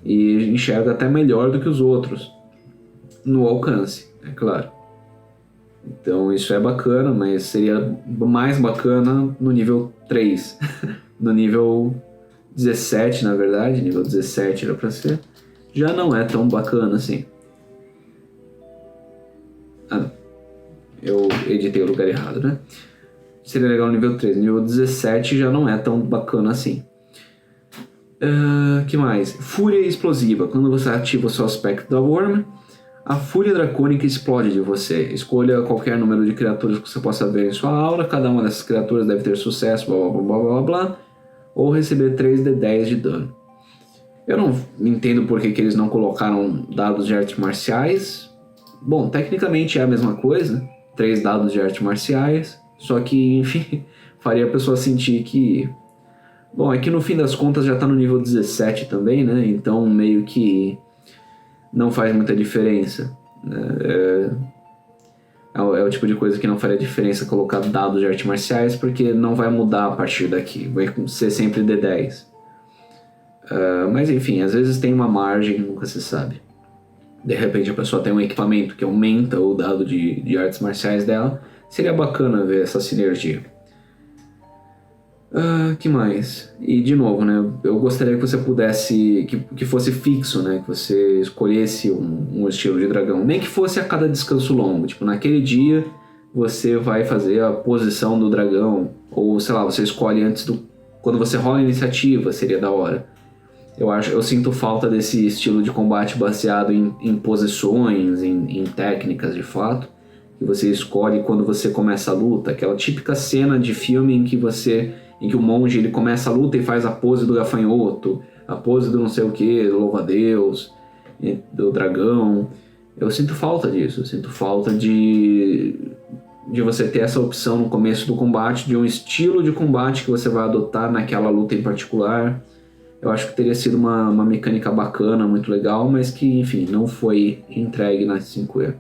A: E enxerga até melhor do que os outros. No alcance, é claro. Então isso é bacana, mas seria mais bacana no nível 3. No nível 17, na verdade. Nível 17 era pra ser. Já não é tão bacana assim. Ah, não. Eu editei o lugar errado, né? Seria legal no nível 3. Nível 17 já não é tão bacana assim. Que mais? Fúria explosiva. Quando você ativa o seu aspecto da Worm, a fúria dracônica explode de você. Escolha qualquer número de criaturas que você possa ver em sua aura. Cada uma dessas criaturas deve ter sucesso, blá blá blá blá blá, ou receber 3d10 de dano. Eu não entendo por que eles não colocaram dados de artes marciais. Bom, tecnicamente é a mesma coisa. 3 dados de artes marciais. Só que, enfim, faria a pessoa sentir que... Bom, é que no fim das contas já tá no nível 17 também, né? Então meio que não faz muita diferença, né? É o tipo de coisa que não faria diferença colocar dados de artes marciais, porque não vai mudar a partir daqui, vai ser sempre D10. Mas enfim, às vezes tem uma margem, nunca se sabe. De repente a pessoa tem um equipamento que aumenta o dado de artes marciais dela, seria bacana ver essa sinergia. Que mais? E de novo, né? Eu gostaria que você pudesse... Que fosse fixo, né? Que você escolhesse um estilo de dragão. Nem que fosse a cada descanso longo. Tipo, naquele dia você vai fazer a posição do dragão. Ou, sei lá, você escolhe antes do... Quando você rola a iniciativa, seria da hora. Eu sinto falta desse estilo de combate baseado em posições, em técnicas de fato. Que você escolhe quando você começa a luta. Aquela típica cena de filme em que o monge ele começa a luta e faz a pose do gafanhoto, a pose do não sei o que, louva-a-Deus, do dragão. Eu sinto falta disso, eu sinto falta de você ter essa opção no começo do combate, de um estilo de combate que você vai adotar naquela luta em particular. Eu acho que teria sido uma mecânica bacana, muito legal, mas que, enfim, não foi entregue na 5e.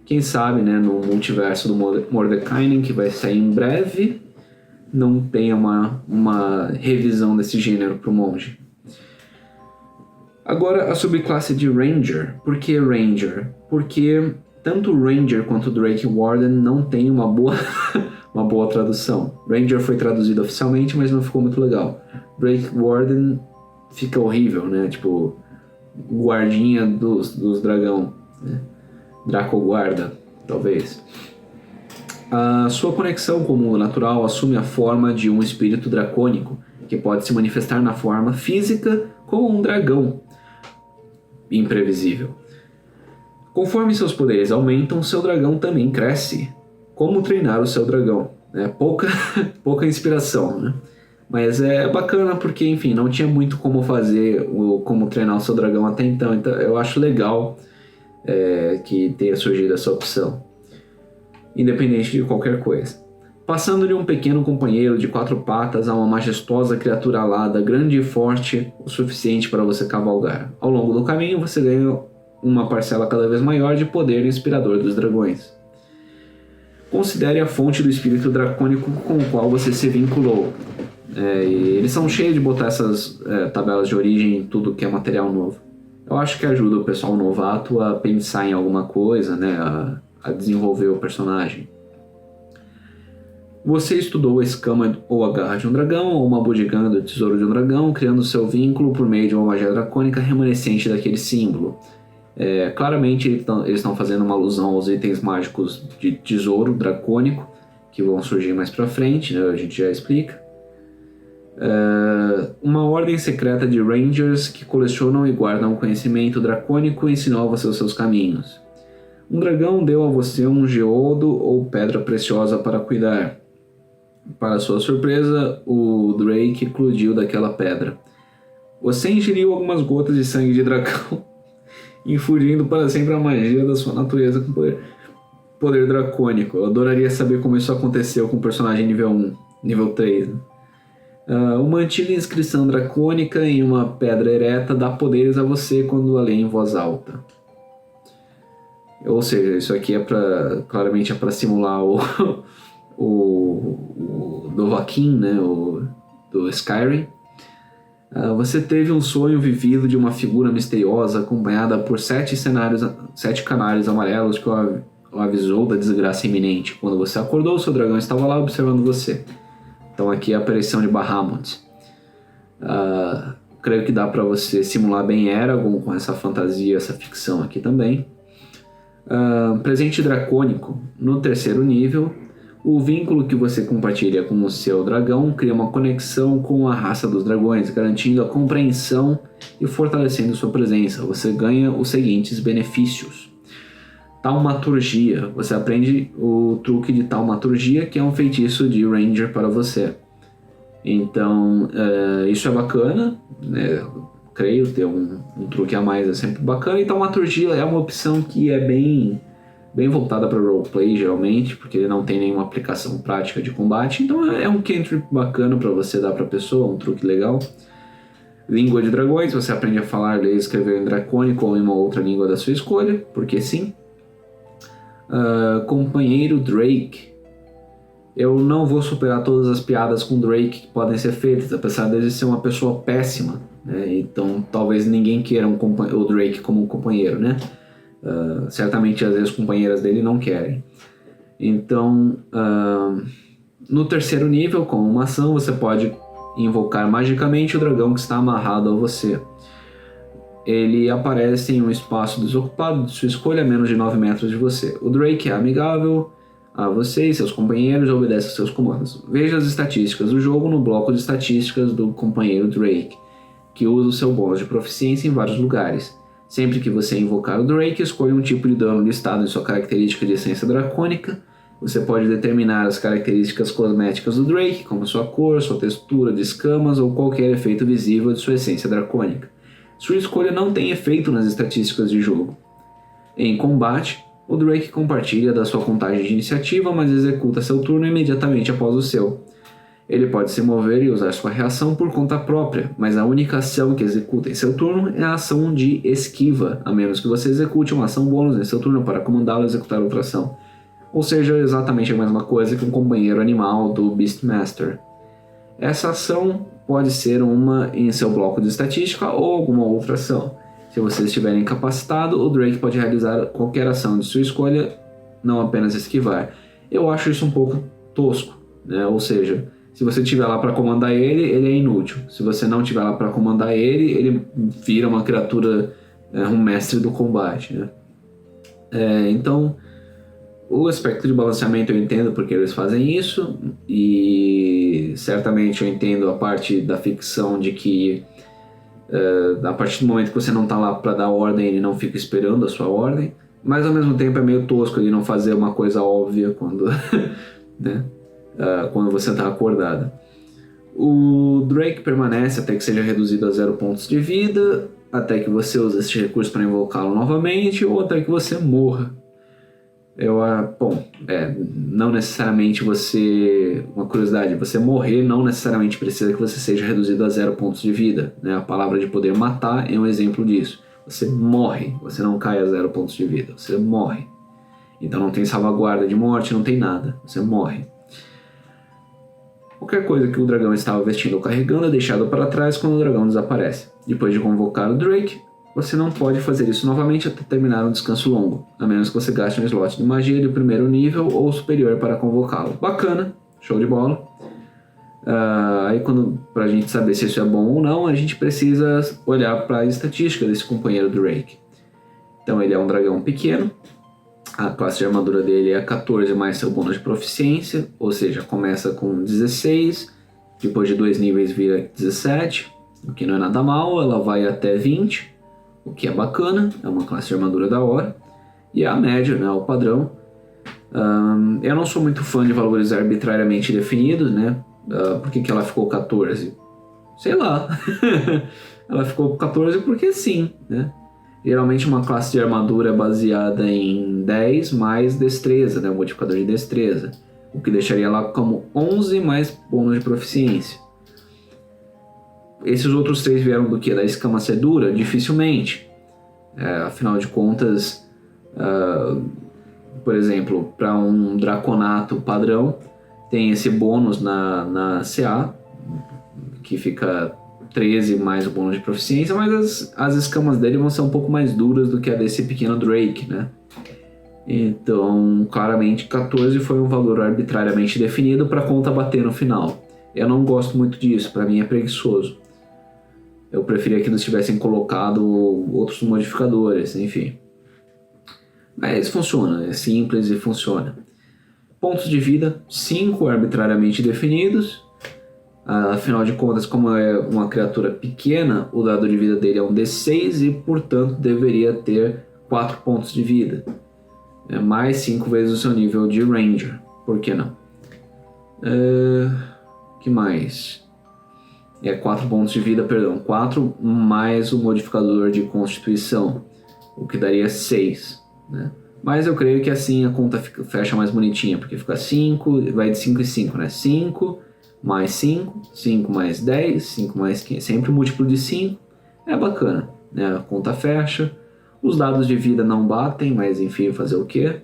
A: Quem sabe, né, no multiverso do Mordenkainen, que vai sair em breve, não tenha uma revisão desse gênero para o monge. Agora a subclasse de Ranger. Por que Ranger? Porque tanto o Ranger quanto o Drake Warden não tem uma boa tradução. Ranger foi traduzido oficialmente, mas não ficou muito legal. Drake Warden fica horrível, né? Tipo, guardinha dos dragão, né? Draco guarda, talvez. A sua conexão com o mundo natural assume a forma de um espírito dracônico, que pode se manifestar na forma física como um dragão imprevisível. Conforme seus poderes aumentam, seu dragão também cresce. Como treinar o seu dragão? Pouca inspiração, né? Mas é bacana porque, enfim, não tinha muito como como treinar o seu dragão até então. Então eu acho legal que tenha surgido essa opção, independente de qualquer coisa. Passando de um pequeno companheiro de 4 patas a uma majestosa criatura alada, grande e forte o suficiente para você cavalgar. Ao longo do caminho você ganha uma parcela cada vez maior de poder inspirador dos dragões. Considere a fonte do espírito dracônico com o qual você se vinculou. E eles são cheios de botar essas tabelas de origem em tudo que é material novo. Eu acho que ajuda o pessoal novato a pensar em alguma coisa, né? A desenvolver o personagem. Você estudou a escama ou a garra de um dragão, ou uma bugiganga do tesouro de um dragão, criando seu vínculo por meio de uma magia dracônica remanescente daquele símbolo. Claramente eles estão fazendo uma alusão aos itens mágicos de tesouro dracônico, que vão surgir mais pra frente, né? A gente já explica. Uma ordem secreta de Rangers que colecionam e guardam conhecimento dracônico e ensinou a você os seus caminhos. Um dragão deu a você um geodo ou pedra preciosa para cuidar. Para sua surpresa, o Drake eclodiu daquela pedra. Você ingeriu algumas gotas de sangue de dragão, infundindo para sempre a magia da sua natureza com poder dracônico. Eu adoraria saber como isso aconteceu com o personagem nível 1, nível 3. Né? Uma antiga inscrição dracônica em uma pedra ereta dá poderes a você quando a lê em voz alta. Ou seja, isso aqui claramente é para simular o Dovahkiin, né, do Skyrim. Você teve um sonho vivido de uma figura misteriosa acompanhada por 7 canários amarelos que o avisou da desgraça iminente. Quando você acordou, seu dragão estava lá observando você. Então aqui é a aparição de Bahamut. Creio que dá para você simular bem Eragon com essa fantasia, essa ficção aqui também. Presente dracônico. No 3º nível, o vínculo que você compartilha com o seu dragão cria uma conexão com a raça dos dragões, garantindo a compreensão e fortalecendo sua presença. Você ganha os seguintes benefícios. Taumaturgia. Você aprende o truque de Taumaturgia, que é um feitiço de Ranger para você. Então, isso é bacana, né? Creio ter um truque a mais é sempre bacana. E Taumaturgia é uma opção que é bem voltada para roleplay, geralmente, porque ele não tem nenhuma aplicação prática de combate. Então é um cantrip bacana para você dar para a pessoa, um truque legal. Língua de dragões. Você aprende a falar, ler e escrever em dracônico ou em uma outra língua da sua escolha, porque sim. Companheiro Drake. Eu não vou superar todas as piadas com Drake que podem ser feitas, apesar de ele ser uma pessoa péssima, né? Então talvez ninguém queira o Drake como um companheiro, né? Certamente às vezes as companheiras dele não querem. Então no 3º nível, com uma ação, você pode invocar magicamente o dragão que está amarrado a você. Ele aparece em um espaço desocupado de sua escolha a menos de 9 metros de você. O Drake é amigável a você e seus companheiros e obedece aos seus comandos. Veja as estatísticas do jogo no bloco de estatísticas do companheiro Drake, que usa o seu bônus de proficiência em vários lugares. Sempre que você invocar o Drake, escolha um tipo de dano listado em sua característica de essência dracônica. Você pode determinar as características cosméticas do Drake, como sua cor, sua textura de escamas ou qualquer efeito visível de sua essência dracônica. Sua escolha não tem efeito nas estatísticas de jogo. Em combate, o Drake compartilha da sua contagem de iniciativa, mas executa seu turno imediatamente após o seu. Ele pode se mover e usar sua reação por conta própria, mas a única ação que executa em seu turno é a ação de esquiva, a menos que você execute uma ação bônus em seu turno para comandá-lo a executar outra ação. Ou seja, exatamente a mesma coisa que um companheiro animal do Beastmaster. Essa ação pode ser uma em seu bloco de estatística ou alguma outra ação. Se você estiver incapacitado, o Drake pode realizar qualquer ação de sua escolha, não apenas esquivar. Eu acho isso um pouco tosco, né? Ou seja, se você estiver lá para comandar ele, ele é inútil. Se você não estiver lá para comandar ele vira uma criatura, um mestre do combate, né? Então, o aspecto de balanceamento eu entendo porque eles fazem isso, e certamente eu entendo a parte da ficção de que a partir do momento que você não está lá para dar ordem, ele não fica esperando a sua ordem, mas ao mesmo tempo é meio tosco ele não fazer uma coisa óbvia quando, né, quando você está acordado. O Drake permanece até que seja reduzido a 0 pontos de vida, até que você use esse recurso para invocá-lo novamente ou até que você morra. Não necessariamente uma curiosidade, você morrer não necessariamente precisa que você seja reduzido a 0 pontos de vida, né? A palavra de poder matar é um exemplo disso. Você morre, você não cai a 0 pontos de vida, você morre. Então não tem salvaguarda de morte, não tem nada, você morre. Qualquer coisa que o dragão estava vestindo ou carregando é deixado para trás quando o dragão desaparece. Depois de convocar o Drake, você não pode fazer isso novamente até terminar um descanso longo, a menos que você gaste um slot de magia de primeiro nível ou superior para convocá-lo. Bacana, show de bola. Aí pra gente saber se isso é bom ou não, a gente precisa olhar para a estatística desse companheiro Drake. Então ele é um dragão pequeno, a classe de armadura dele é 14 mais seu bônus de proficiência, ou seja, começa com 16, depois de 2 níveis vira 17, o que não é nada mal, ela vai até 20, o que é bacana, é uma classe de armadura da hora, e a média, né, o padrão. Eu não sou muito fã de valores arbitrariamente definidos, né? Por que ela ficou 14? Sei lá. Ela ficou 14 porque sim, né? Geralmente uma classe de armadura é baseada em 10 mais destreza, né? O modificador de destreza. O que deixaria ela como 11 mais bônus de proficiência. Esses outros 3 vieram do que? Da escama ser dura? Dificilmente. Afinal de contas, por exemplo, para um draconato padrão, tem esse bônus na CA, que fica 13 mais o bônus de proficiência, mas as escamas dele vão ser um pouco mais duras do que a desse pequeno Drake, né? Então, claramente, 14 foi um valor arbitrariamente definido para a conta bater no final. Eu não gosto muito disso, para mim é preguiçoso. Eu preferia que eles tivessem colocado outros modificadores, enfim. Mas funciona, é simples e funciona. Pontos de vida, 5 arbitrariamente definidos. Afinal de contas, como é uma criatura pequena, o dado de vida dele é um D6 e, portanto, deveria ter 4 pontos de vida. Mais 5 vezes o seu nível de Ranger. Por que não? Que mais? 4 pontos de vida, perdão. 4 mais o modificador de Constituição, o que daria 6, né? Mas eu creio que assim a conta fecha mais bonitinha, porque fica 5, vai de 5 em 5, né? 5 mais 5, 5 mais 10, 5 mais 15, sempre múltiplo de 5, é bacana, né? A conta fecha, os dados de vida não batem, mas enfim, fazer o quê?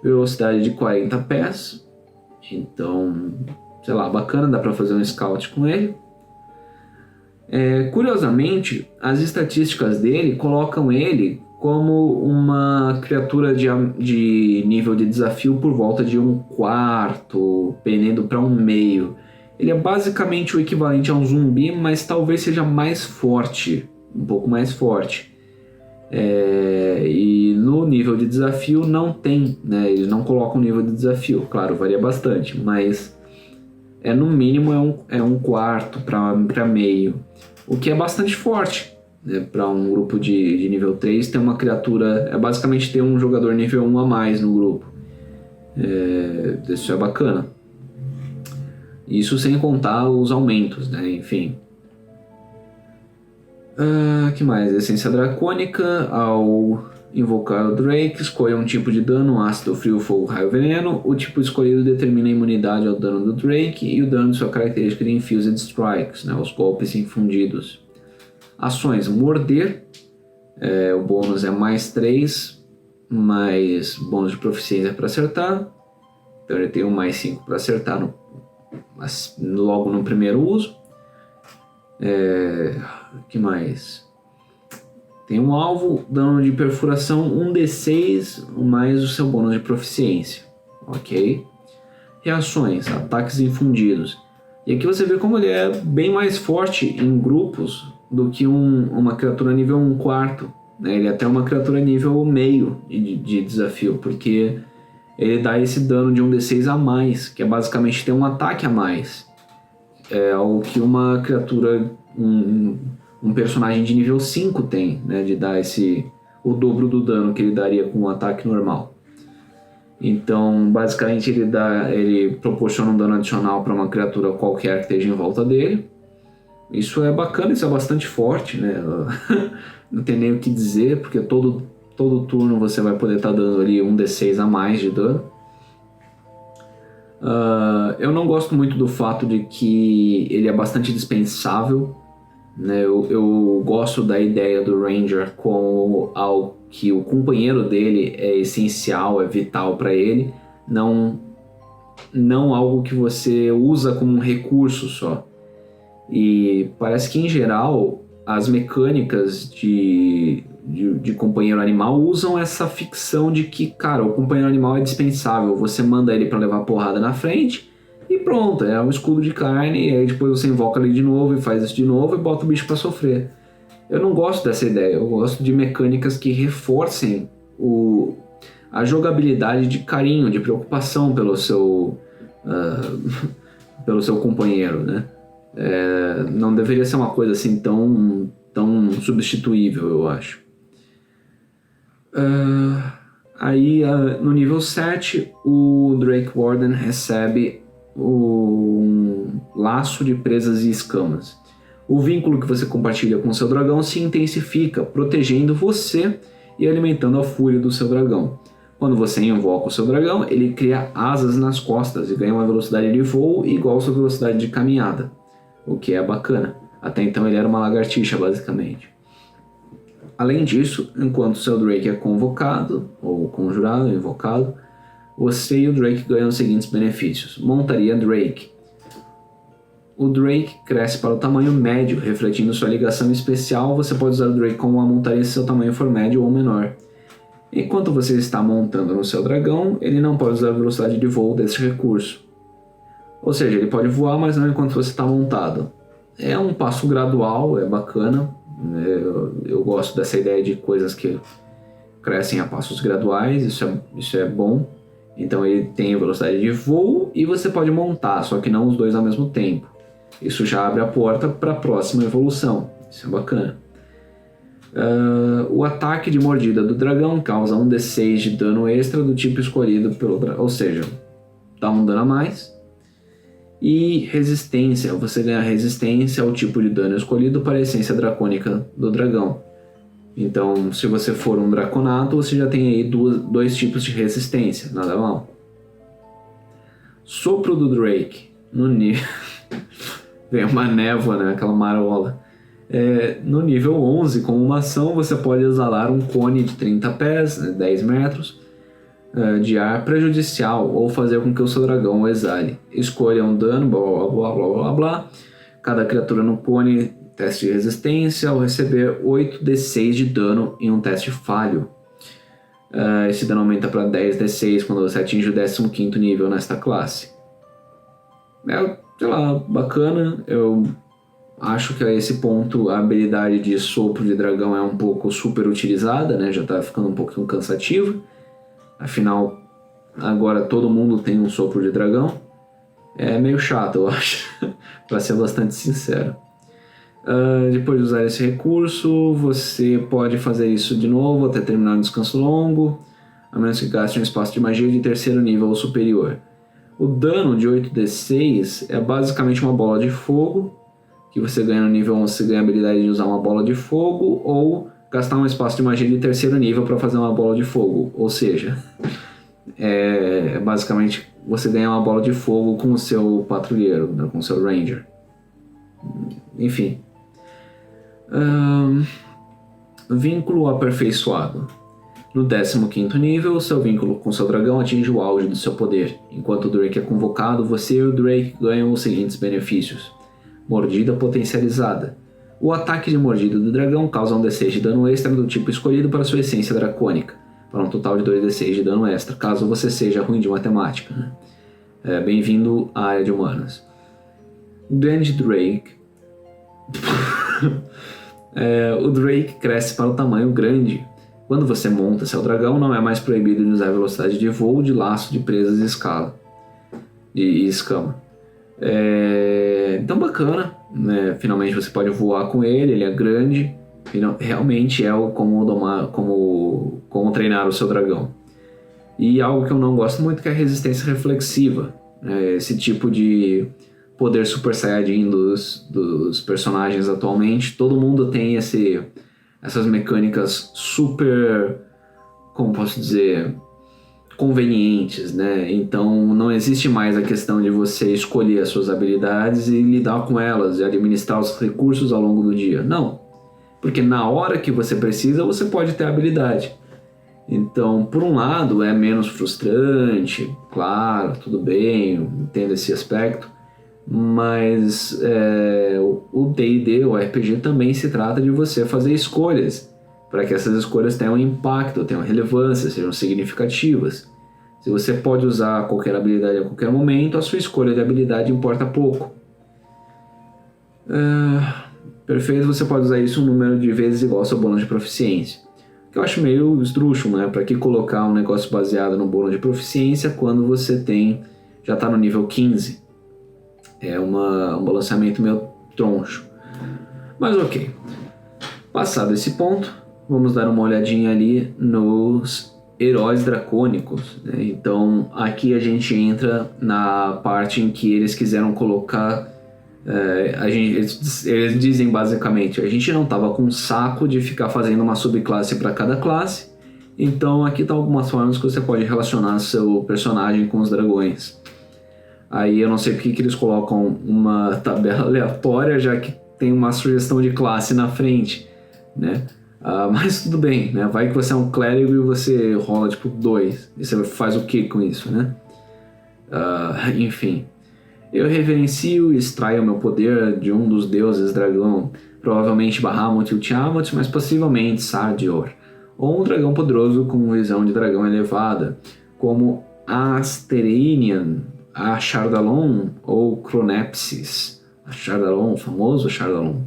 A: Velocidade de 40 pés, então, sei lá, bacana, dá pra fazer um scout com ele. Curiosamente, as estatísticas dele colocam ele como uma criatura de nível de desafio por volta de 1/4, pendendo para 1/2. Ele é basicamente o equivalente a um zumbi, mas talvez seja mais forte, um pouco mais forte. E no nível de desafio não tem, né? Eles não colocam nível de desafio, claro, varia bastante, mas no mínimo é 1/4 para meio, o que é bastante forte. Para um grupo de nível 3 ter uma criatura, basicamente ter um jogador nível 1 a mais no grupo. Isso é bacana. Isso sem contar os aumentos, né? Enfim. Que mais? Essência dracônica. Ao invocar o Drake, escolha um tipo de dano: ácido, frio, fogo, raio, veneno. O tipo escolhido determina a imunidade ao dano do Drake e o dano de sua característica de Infused Strikes, né? Os golpes infundidos. Ações: morder, o bônus é mais 3, mais bônus de proficiência para acertar. Então ele tem um mais 5 para acertar logo no primeiro uso. Que mais? Tem um alvo, dano de perfuração 1d6 mais o seu bônus de proficiência. Ok? Reações: ataques infundidos. E aqui você vê como ele é bem mais forte em grupos do que uma criatura nível 1/4, né? Ele é até uma criatura nível meio de desafio, porque ele dá esse dano de 1d6 a mais, que é basicamente ter um ataque a mais. É algo que uma criatura, um personagem de nível 5 tem, né? De dar o dobro do dano que ele daria com um ataque normal. Então, basicamente, ele proporciona um dano adicional para uma criatura qualquer que esteja em volta dele. Isso é bacana, isso é bastante forte, né? Não tem nem o que dizer, porque todo turno você vai poder estar dando ali 1d6 a mais de dano. Eu não gosto muito do fato de que ele é bastante dispensável, né? Eu gosto da ideia do Ranger como algo que o companheiro dele é essencial, é vital para ele, não não algo que você usa como um recurso só. E parece que, em geral, as mecânicas de companheiro animal usam essa ficção de que, cara, o companheiro animal é dispensável. Você manda ele para levar porrada na frente e pronto, é um escudo de carne. E aí depois você invoca ele de novo e faz isso de novo e bota o bicho para sofrer. Eu não gosto dessa ideia. Eu gosto de mecânicas que reforcem a jogabilidade de carinho, de preocupação pelo seu companheiro, né? Não deveria ser uma coisa assim tão substituível, eu acho. Aí no nível 7, o Drake Warden recebe um laço de presas e escamas. O vínculo que você compartilha com o seu dragão se intensifica, protegendo você e alimentando a fúria do seu dragão. Quando você invoca o seu dragão, ele cria asas nas costas e ganha uma velocidade de voo igual à sua velocidade de caminhada, o que é bacana. Até então ele era uma lagartixa, basicamente. Além disso, enquanto seu Drake é convocado, ou conjurado, invocado, você e o Drake ganham os seguintes benefícios. Montaria Drake. O Drake cresce para o tamanho médio, refletindo sua ligação especial. Você pode usar o Drake como uma montaria se seu tamanho for médio ou menor. Enquanto você está montando no seu dragão, ele não pode usar a velocidade de voo desse recurso. Ou seja, ele pode voar, mas não enquanto você está montado. É um passo gradual, é bacana. Eu gosto dessa ideia de coisas que crescem a passos graduais, isso é bom. Então ele tem a velocidade de voo e você pode montar, só que não os dois ao mesmo tempo. Isso já abre a porta para a próxima evolução, isso é bacana. O ataque de mordida do dragão causa 1d6 de dano extra do tipo escolhido pelo dragão, ou seja, dá um dano a mais. E resistência, você ganha resistência ao tipo de dano escolhido para a essência dracônica do dragão. Então, se você for um draconato, você já tem aí dois tipos de resistência, nada mal. Sopro do Drake, no nível... Vem uma névoa, né? Aquela marola. No nível 11, como uma ação, você pode exalar um cone de 30 pés, 10 metros, de ar prejudicial ou fazer com que o seu dragão o exale. Escolha um dano, blá blá blá blá blá blá. Cada criatura no cone teste de resistência ao receber 8d6 de dano em um teste falho. Esse dano aumenta para 10d6 quando você atinge o 15º nível nesta classe. Sei lá, bacana. Eu acho que a esse ponto a habilidade de sopro de dragão é um pouco super utilizada, né? Já está ficando um pouquinho cansativo. Afinal, agora todo mundo tem um sopro de dragão. É meio chato, eu acho, para ser bastante sincero. Depois de usar esse recurso, você pode fazer isso de novo até terminar um descanso longo, a menos que gaste um espaço de magia de 3º nível ou superior. O dano de 8d6 é basicamente uma bola de fogo, que você ganha no nível 11, você ganha a habilidade de usar uma bola de fogo, ou gastar um espaço de magia de 3º nível para fazer uma bola de fogo. Ou seja, basicamente você ganha uma bola de fogo com o seu patrulheiro, né, com o seu ranger. Enfim. Vínculo aperfeiçoado. No 15º nível, seu vínculo com seu dragão atinge o auge do seu poder. Enquanto o Drake é convocado, você e o Drake ganham os seguintes benefícios. Mordida potencializada. O ataque de mordida do dragão causa um d6 de dano extra do tipo escolhido para sua essência dracônica, para um total de 2d6 de dano extra, caso você seja ruim de matemática. Né? Bem-vindo à área de humanas. Grande Drake. O Drake cresce para o tamanho grande. Quando você monta seu dragão, não é mais proibido de usar a velocidade de voo, de laço, de presas e escama. Então bacana, né? Finalmente você pode voar com ele é grande. Realmente é como treinar o seu dragão. E algo que eu não gosto muito que é a resistência reflexiva. Esse tipo de poder Super Saiyajin dos personagens atualmente. Todo mundo tem essas mecânicas super, como posso dizer, convenientes, né? Então não existe mais a questão de você escolher as suas habilidades e lidar com elas e administrar os recursos ao longo do dia. Não, porque na hora que você precisa você pode ter a habilidade. Então, por um lado, é menos frustrante, claro, tudo bem, entendo esse aspecto, mas o D&D, o RPG, também se trata de você fazer escolhas, para que essas escolhas tenham impacto, tenham relevância, sejam significativas. Se você pode usar qualquer habilidade a qualquer momento, a sua escolha de habilidade importa pouco. Perfeito, você pode usar isso um número de vezes igual ao seu bônus de proficiência. Que eu acho meio esdrúxulo, né? Para que colocar um negócio baseado no bônus de proficiência quando você já está no nível 15? É um balanceamento meio troncho. Mas ok. Passado esse ponto, vamos dar uma olhadinha ali nos heróis dracônicos, né? Então aqui a gente entra na parte em que eles quiseram colocar... eles dizem basicamente, a gente não estava com um saco de ficar fazendo uma subclasse para cada classe, então aqui estão algumas formas que você pode relacionar seu personagem com os dragões. Aí eu não sei porque que eles colocam uma tabela aleatória, já que tem uma sugestão de classe na frente, né? Mas tudo bem, né? Vai que você é um clérigo e você rola tipo 2, e você faz o que com isso, né? Enfim... Eu reverencio e extraio meu poder de um dos deuses dragão, provavelmente Bahamut ou Tiamat, mas possivelmente Sardior, ou um dragão poderoso com visão de dragão elevada, como Asterinian, Ashardalon ou Chronepsis. Ashardalon, o famoso Ashardalon.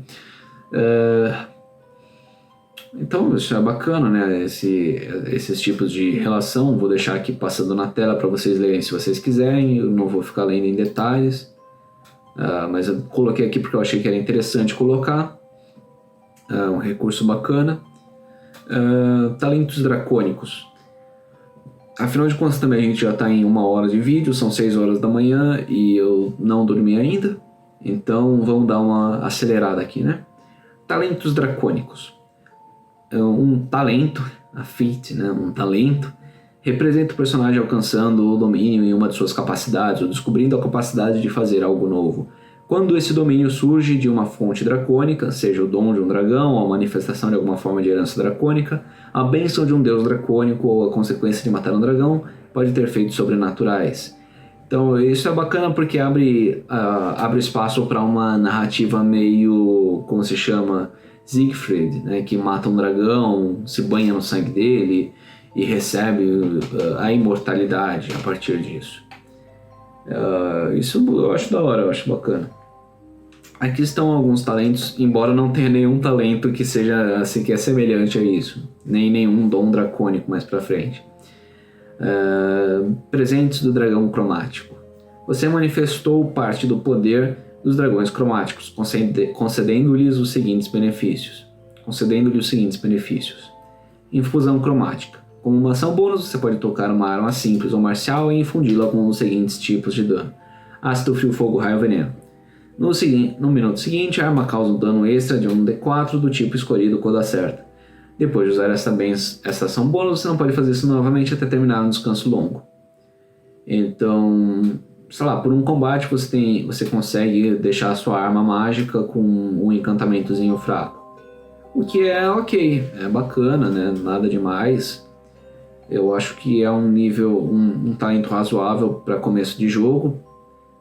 A: Então isso é bacana, né? Esses tipos de relação, vou deixar aqui passando na tela para vocês lerem se vocês quiserem, eu não vou ficar lendo em detalhes, mas eu coloquei aqui porque eu achei que era interessante colocar, um recurso bacana. Talentos dracônicos. Afinal de contas também a gente já está em 1 hora de vídeo, são 6 horas da manhã e eu não dormi ainda, então vamos dar uma acelerada aqui, né? Talentos dracônicos. Um talento, a feat, né? Um talento, representa o personagem alcançando o domínio em uma de suas capacidades ou descobrindo a capacidade de fazer algo novo. Quando esse domínio surge de uma fonte dracônica, seja o dom de um dragão ou a manifestação de alguma forma de herança dracônica, a bênção de um deus dracônico ou a consequência de matar um dragão, pode ter efeitos sobrenaturais. Então isso é bacana porque abre espaço para uma narrativa meio, como se chama, Siegfried, né, que mata um dragão, se banha no sangue dele e recebe a imortalidade a partir disso. Isso eu acho da hora, eu acho bacana. Aqui estão alguns talentos, embora não tenha nenhum talento que seja sequer semelhante a isso, nem nenhum dom dracônico mais pra frente. Presentes do dragão cromático. Você manifestou parte do poder dos dragões cromáticos, concedendo-lhes os seguintes benefícios. Infusão cromática. Como uma ação bônus, você pode tocar uma arma simples ou marcial e infundi-la com os seguintes tipos de dano: ácido, frio, fogo, raio, veneno. No minuto seguinte, a arma causa um dano extra de um D4 do tipo escolhido quando acerta. Depois de usar essa ação bônus, você não pode fazer isso novamente até terminar um descanso longo. Então, sei lá, por um combate você consegue deixar a sua arma mágica com um encantamentozinho fraco. O que é ok, é bacana, né? Nada demais. Eu acho que é um nível, um talento razoável para começo de jogo.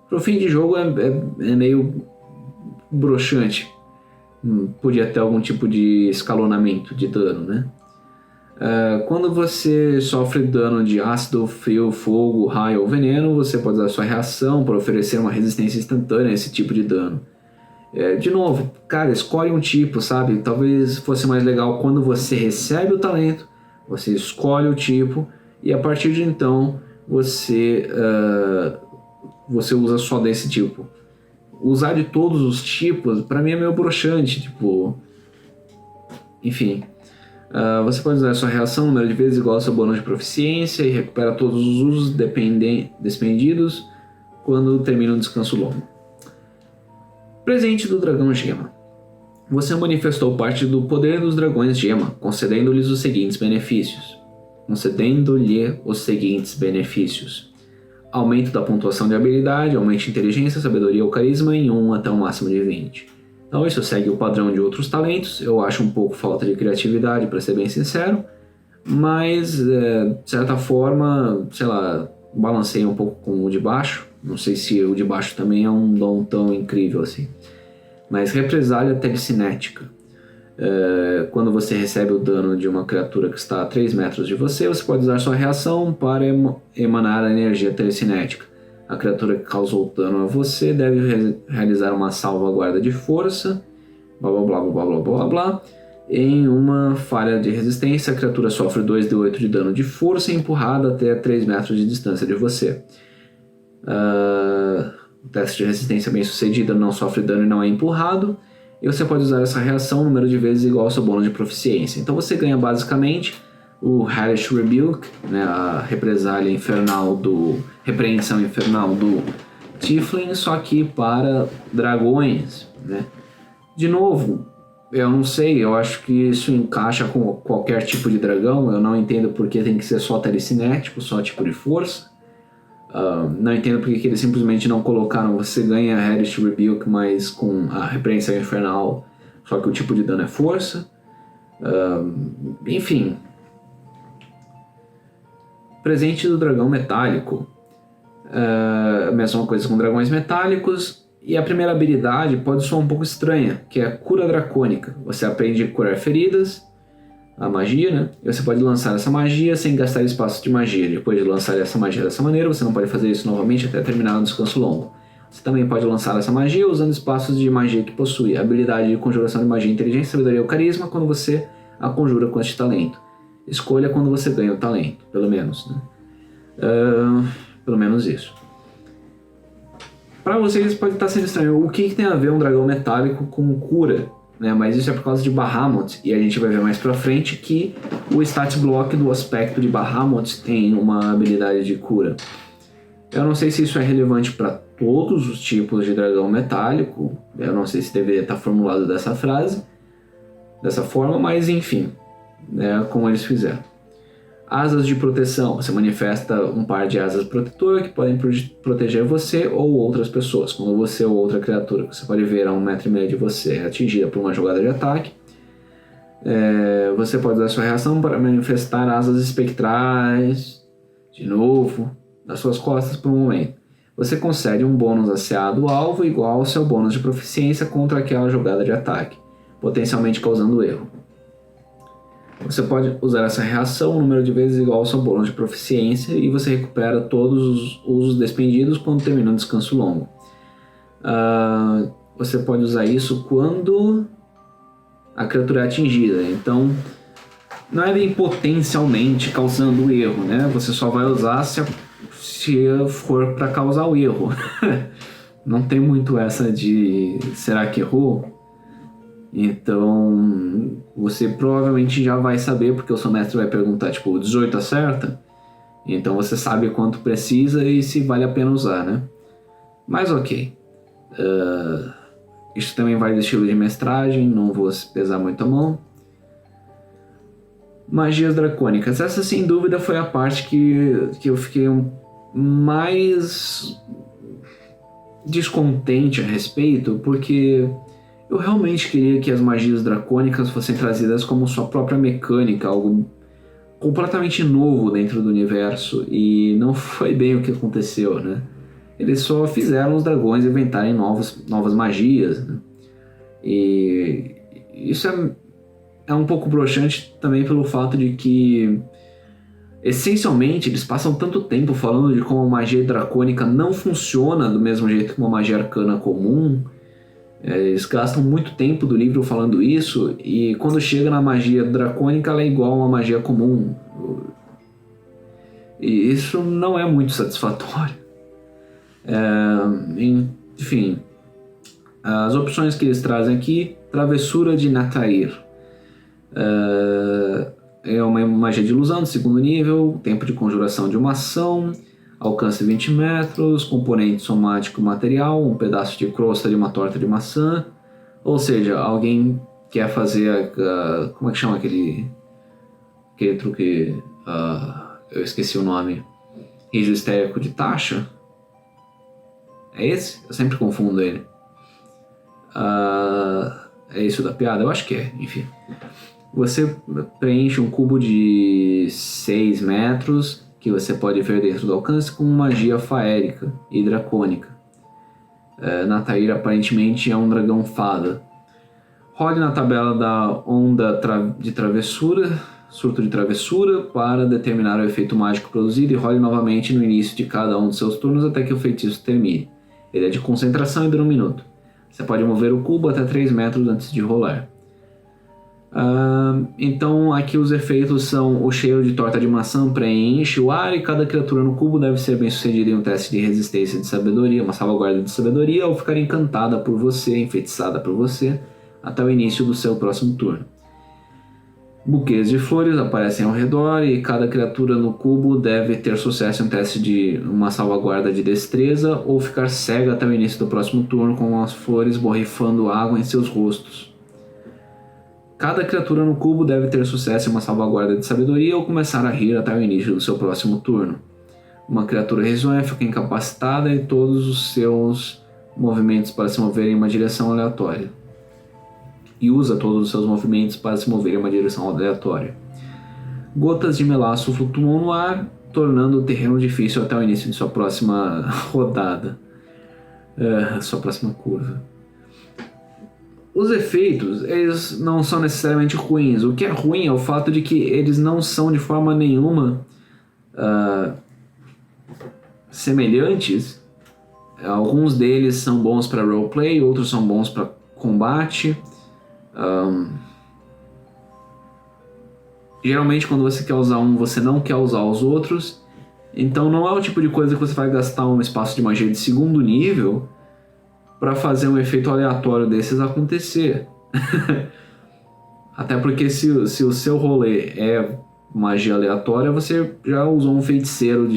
A: Pro fim de jogo é meio broxante. Podia ter algum tipo de escalonamento de dano, né? Quando você sofre dano de ácido, frio, fogo, raio ou veneno, você pode usar sua reação para oferecer uma resistência instantânea a esse tipo de dano. De novo, cara, escolhe um tipo, sabe? Talvez fosse mais legal quando você recebe o talento, você escolhe o tipo e a partir de então você usa só desse tipo. Usar de todos os tipos, pra mim é meio broxante, tipo... Enfim. Você pode usar a sua reação número de vezes igual ao seu bônus de proficiência e recupera todos os usos despendidos quando termina um descanso longo. Presente do dragão gema. Você manifestou parte do poder dos dragões gema, concedendo-lhes os seguintes benefícios. Aumento da pontuação de habilidade, aumento de inteligência, sabedoria ou carisma em 1 até um máximo de 20. Então isso segue o padrão de outros talentos, eu acho um pouco falta de criatividade, para ser bem sincero, mas de certa forma, sei lá, balanceia um pouco com o de baixo. Não sei se o de baixo também é um dom tão incrível assim. Mas represália telecinética. Quando você recebe o dano de uma criatura que está a 3 metros de você, você pode usar sua reação para emanar a energia telecinética. A criatura que causou dano a você deve realizar uma salvaguarda de força, blá blá blá blá blá blá blá. Em uma falha de resistência, a criatura sofre 2d8 de dano de força e empurrada até 3 metros de distância de você. O teste de resistência bem sucedido não sofre dano e não é empurrado. E você pode usar essa reação um número de vezes igual ao seu bônus de proficiência. Então você ganha basicamente o Hellish Rebuke, né, a represália infernal repreensão infernal do Tiefling, só que para dragões, né? De novo, eu não sei, eu acho que isso encaixa com qualquer tipo de dragão. Eu não entendo porque tem que ser só telecinético, só tipo de força. Não entendo porque que eles simplesmente não colocaram você ganha Hellish Rebuke, mas com a repreensão infernal, só que o tipo de dano é força. Enfim. Presente do dragão metálico. A mesma coisa com dragões metálicos. E a primeira habilidade pode soar um pouco estranha, que é a cura dracônica. Você aprende a curar feridas, a magia, né? E você pode lançar essa magia sem gastar espaço de magia. Depois de lançar essa magia dessa maneira, você não pode fazer isso novamente até terminar um descanso longo. Você também pode lançar essa magia usando espaços de magia que possui. A habilidade de conjuração de magia, inteligência, sabedoria ou carisma quando você a conjura com este talento. Escolha quando você ganha o talento, pelo menos, né? Pelo menos isso. Para vocês pode estar sendo estranho. O que tem a ver um dragão metálico com cura? Né? Mas isso é por causa de Bahamut. E a gente vai ver mais pra frente que o stat block do aspecto de Bahamut tem uma habilidade de cura. Eu não sei se isso é relevante para todos os tipos de dragão metálico. Eu não sei se deveria estar formulado dessa forma, mas enfim, é como eles fizeram. Asas de proteção. Você manifesta um par de asas protetoras que podem proteger você ou outras pessoas. Quando você ou outra criatura que você pode ver a 1,5 m de você é atingida por uma jogada de ataque, você pode usar sua reação para manifestar asas espectrais, de novo, nas suas costas por um momento. Você concede um bônus AC do alvo igual ao seu bônus de proficiência contra aquela jogada de ataque, potencialmente causando erro. Você pode usar essa reação um número de vezes igual ao seu bônus de proficiência e você recupera todos os usos despendidos quando termina um descanso longo. Você pode usar isso quando a criatura é atingida. Então, não é bem potencialmente causando erro, né? Você só vai usar se for para causar o erro. Não tem muito essa de será que errou? Então, você provavelmente já vai saber, porque o seu mestre vai perguntar, tipo, 18 acerta? Então você sabe quanto precisa e se vale a pena usar, né? Mas ok. Isso também vai do estilo de mestragem, não vou pesar muito a mão. Magias dracônicas. Essa, sem dúvida, foi a parte que eu fiquei mais descontente a respeito, porque eu realmente queria que as magias dracônicas fossem trazidas como sua própria mecânica, algo completamente novo dentro do universo, e não foi bem o que aconteceu, né? Eles só fizeram os dragões inventarem novas magias, né? E isso é um pouco broxante também pelo fato de que, essencialmente, eles passam tanto tempo falando de como a magia dracônica não funciona do mesmo jeito que uma magia arcana comum. Eles gastam muito tempo do livro falando isso, e quando chega na magia dracônica ela é igual a uma magia comum. E isso não é muito satisfatório. Enfim, as opções que eles trazem aqui: Travessura de Natair. É uma magia de ilusão de segundo nível, tempo de conjuração de uma ação, alcance 20 metros, componente somático material, um pedaço de crosta de uma torta de maçã. Ou seja, alguém quer fazer como é que chama aquele truque? Eu esqueci o nome. Riso histérico de taxa? É esse? Eu sempre confundo ele. É isso da piada? Eu acho que é, enfim. Você preenche um cubo de 6 metros que você pode ver dentro do alcance com magia faérica e dracônica. Natair aparentemente é um dragão fada. Role na tabela da onda de travessura, surto de travessura, para determinar o efeito mágico produzido e role novamente no início de cada um dos seus turnos até que o feitiço termine. Ele é de concentração e dura 1 minuto. Você pode mover o cubo até 3 metros antes de rolar. Então aqui os efeitos são: o cheiro de torta de maçã preenche o ar e cada criatura no cubo deve ser bem sucedida em um teste de resistência de sabedoria, uma salvaguarda de sabedoria, ou ficar encantada por você, enfeitiçada por você, até o início do seu próximo turno. Buquês de flores aparecem ao redor e cada criatura no cubo deve ter sucesso em um teste de uma salvaguarda de destreza ou ficar cega até o início do próximo turno com as flores borrifando água em seus rostos. Cada criatura no cubo deve ter sucesso em uma salvaguarda de sabedoria ou começar a rir até o início do seu próximo turno. Uma criatura risonha fica incapacitada e todos os seus movimentos para se mover em uma direção aleatória. E usa todos os seus movimentos para se mover em uma direção aleatória. Gotas de melaço flutuam no ar, tornando o terreno difícil até o início de sua próxima rodada. Sua próxima curva. Os efeitos, eles não são necessariamente ruins. O que é ruim é o fato de que eles não são de forma nenhuma semelhantes. Alguns deles são bons para roleplay, outros são bons para combate. Geralmente quando você quer usar um, você não quer usar os outros. Então não é o tipo de coisa que você vai gastar um espaço de magia de 2º nível para fazer um efeito aleatório desses acontecer. Até porque se o seu rolê é magia aleatória, você já usou um feiticeiro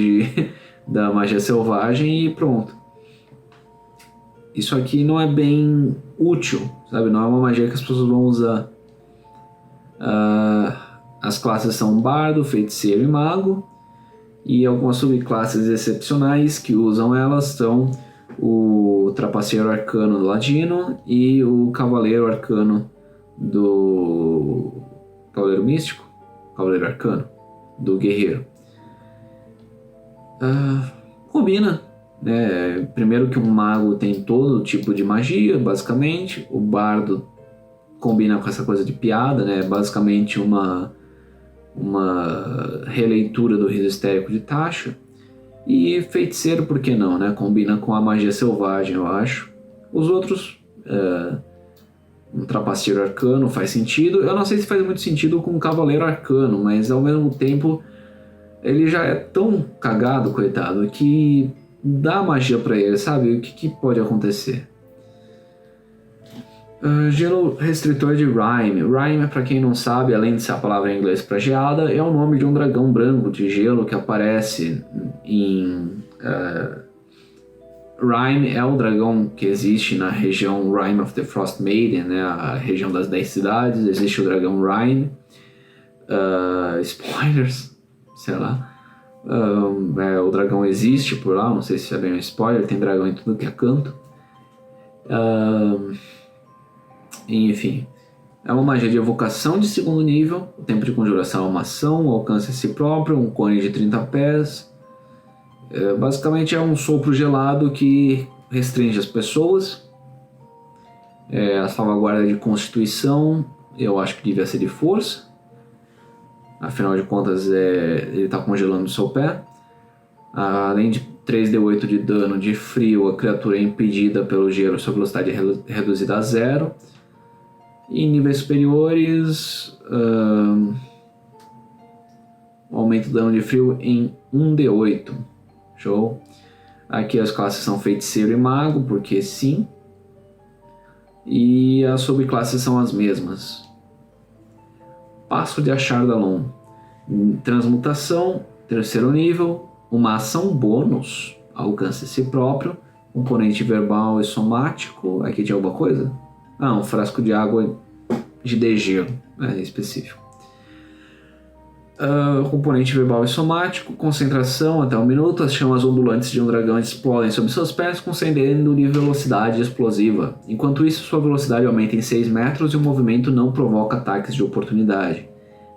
A: da magia selvagem e pronto. Isso aqui não é bem útil, sabe? Não é uma magia que as pessoas vão usar. As classes são bardo, feiticeiro e mago. E algumas subclasses excepcionais que usam elas são o trapaceiro arcano do ladino e o cavaleiro arcano do... Cavaleiro místico? Cavaleiro arcano do guerreiro. Combina, né? Primeiro que um mago tem todo tipo de magia, basicamente. O bardo combina com essa coisa de piada, né? Basicamente uma releitura do riso histérico de Tasha. E feiticeiro, por que não, né? Combina com a magia selvagem, eu acho. Os outros, um trapaceiro arcano faz sentido. Eu não sei se faz muito sentido com um cavaleiro arcano, mas ao mesmo tempo ele já é tão cagado, coitado, que dá magia pra ele, sabe? O que pode acontecer? Gelo restritor de Rime. Rime, pra quem não sabe, além de ser a palavra em inglês pra geada, é o nome de um dragão branco de gelo que aparece em... Rime é o dragão que existe na região Rime of the Frost Maiden, né? A região das 10 cidades. Existe o dragão Rime. Spoilers, sei lá. O dragão existe por lá, não sei se é bem um spoiler, tem dragão em tudo que é canto. Enfim, é uma magia de evocação de 2º nível. O tempo de conjuração é uma ação, o alcance a si próprio, um cone de 30 pés. Basicamente é um sopro gelado que restringe as pessoas. A salvaguarda de constituição, eu acho que devia ser de força. Afinal de contas, ele está congelando o seu pé. Além de 3d8 de dano de frio, a criatura é impedida pelo gelo, sua velocidade é reduzida a 0. E em níveis superiores, aumenta o dano de frio em 1d8. Show? Aqui as classes são feiticeiro e mago, porque sim. E as subclasses são as mesmas. Passo de Achardalon. Transmutação, 3º nível. Uma ação bônus, alcance a si próprio. Componente verbal e somático. Aqui tinha alguma coisa? Um frasco de água de degelo, específico. Componente verbal e somático, concentração até 1 minuto, as chamas ondulantes de um dragão explodem sob seus pés, concedendo-lhe velocidade explosiva. Enquanto isso, sua velocidade aumenta em 6 metros e o movimento não provoca ataques de oportunidade.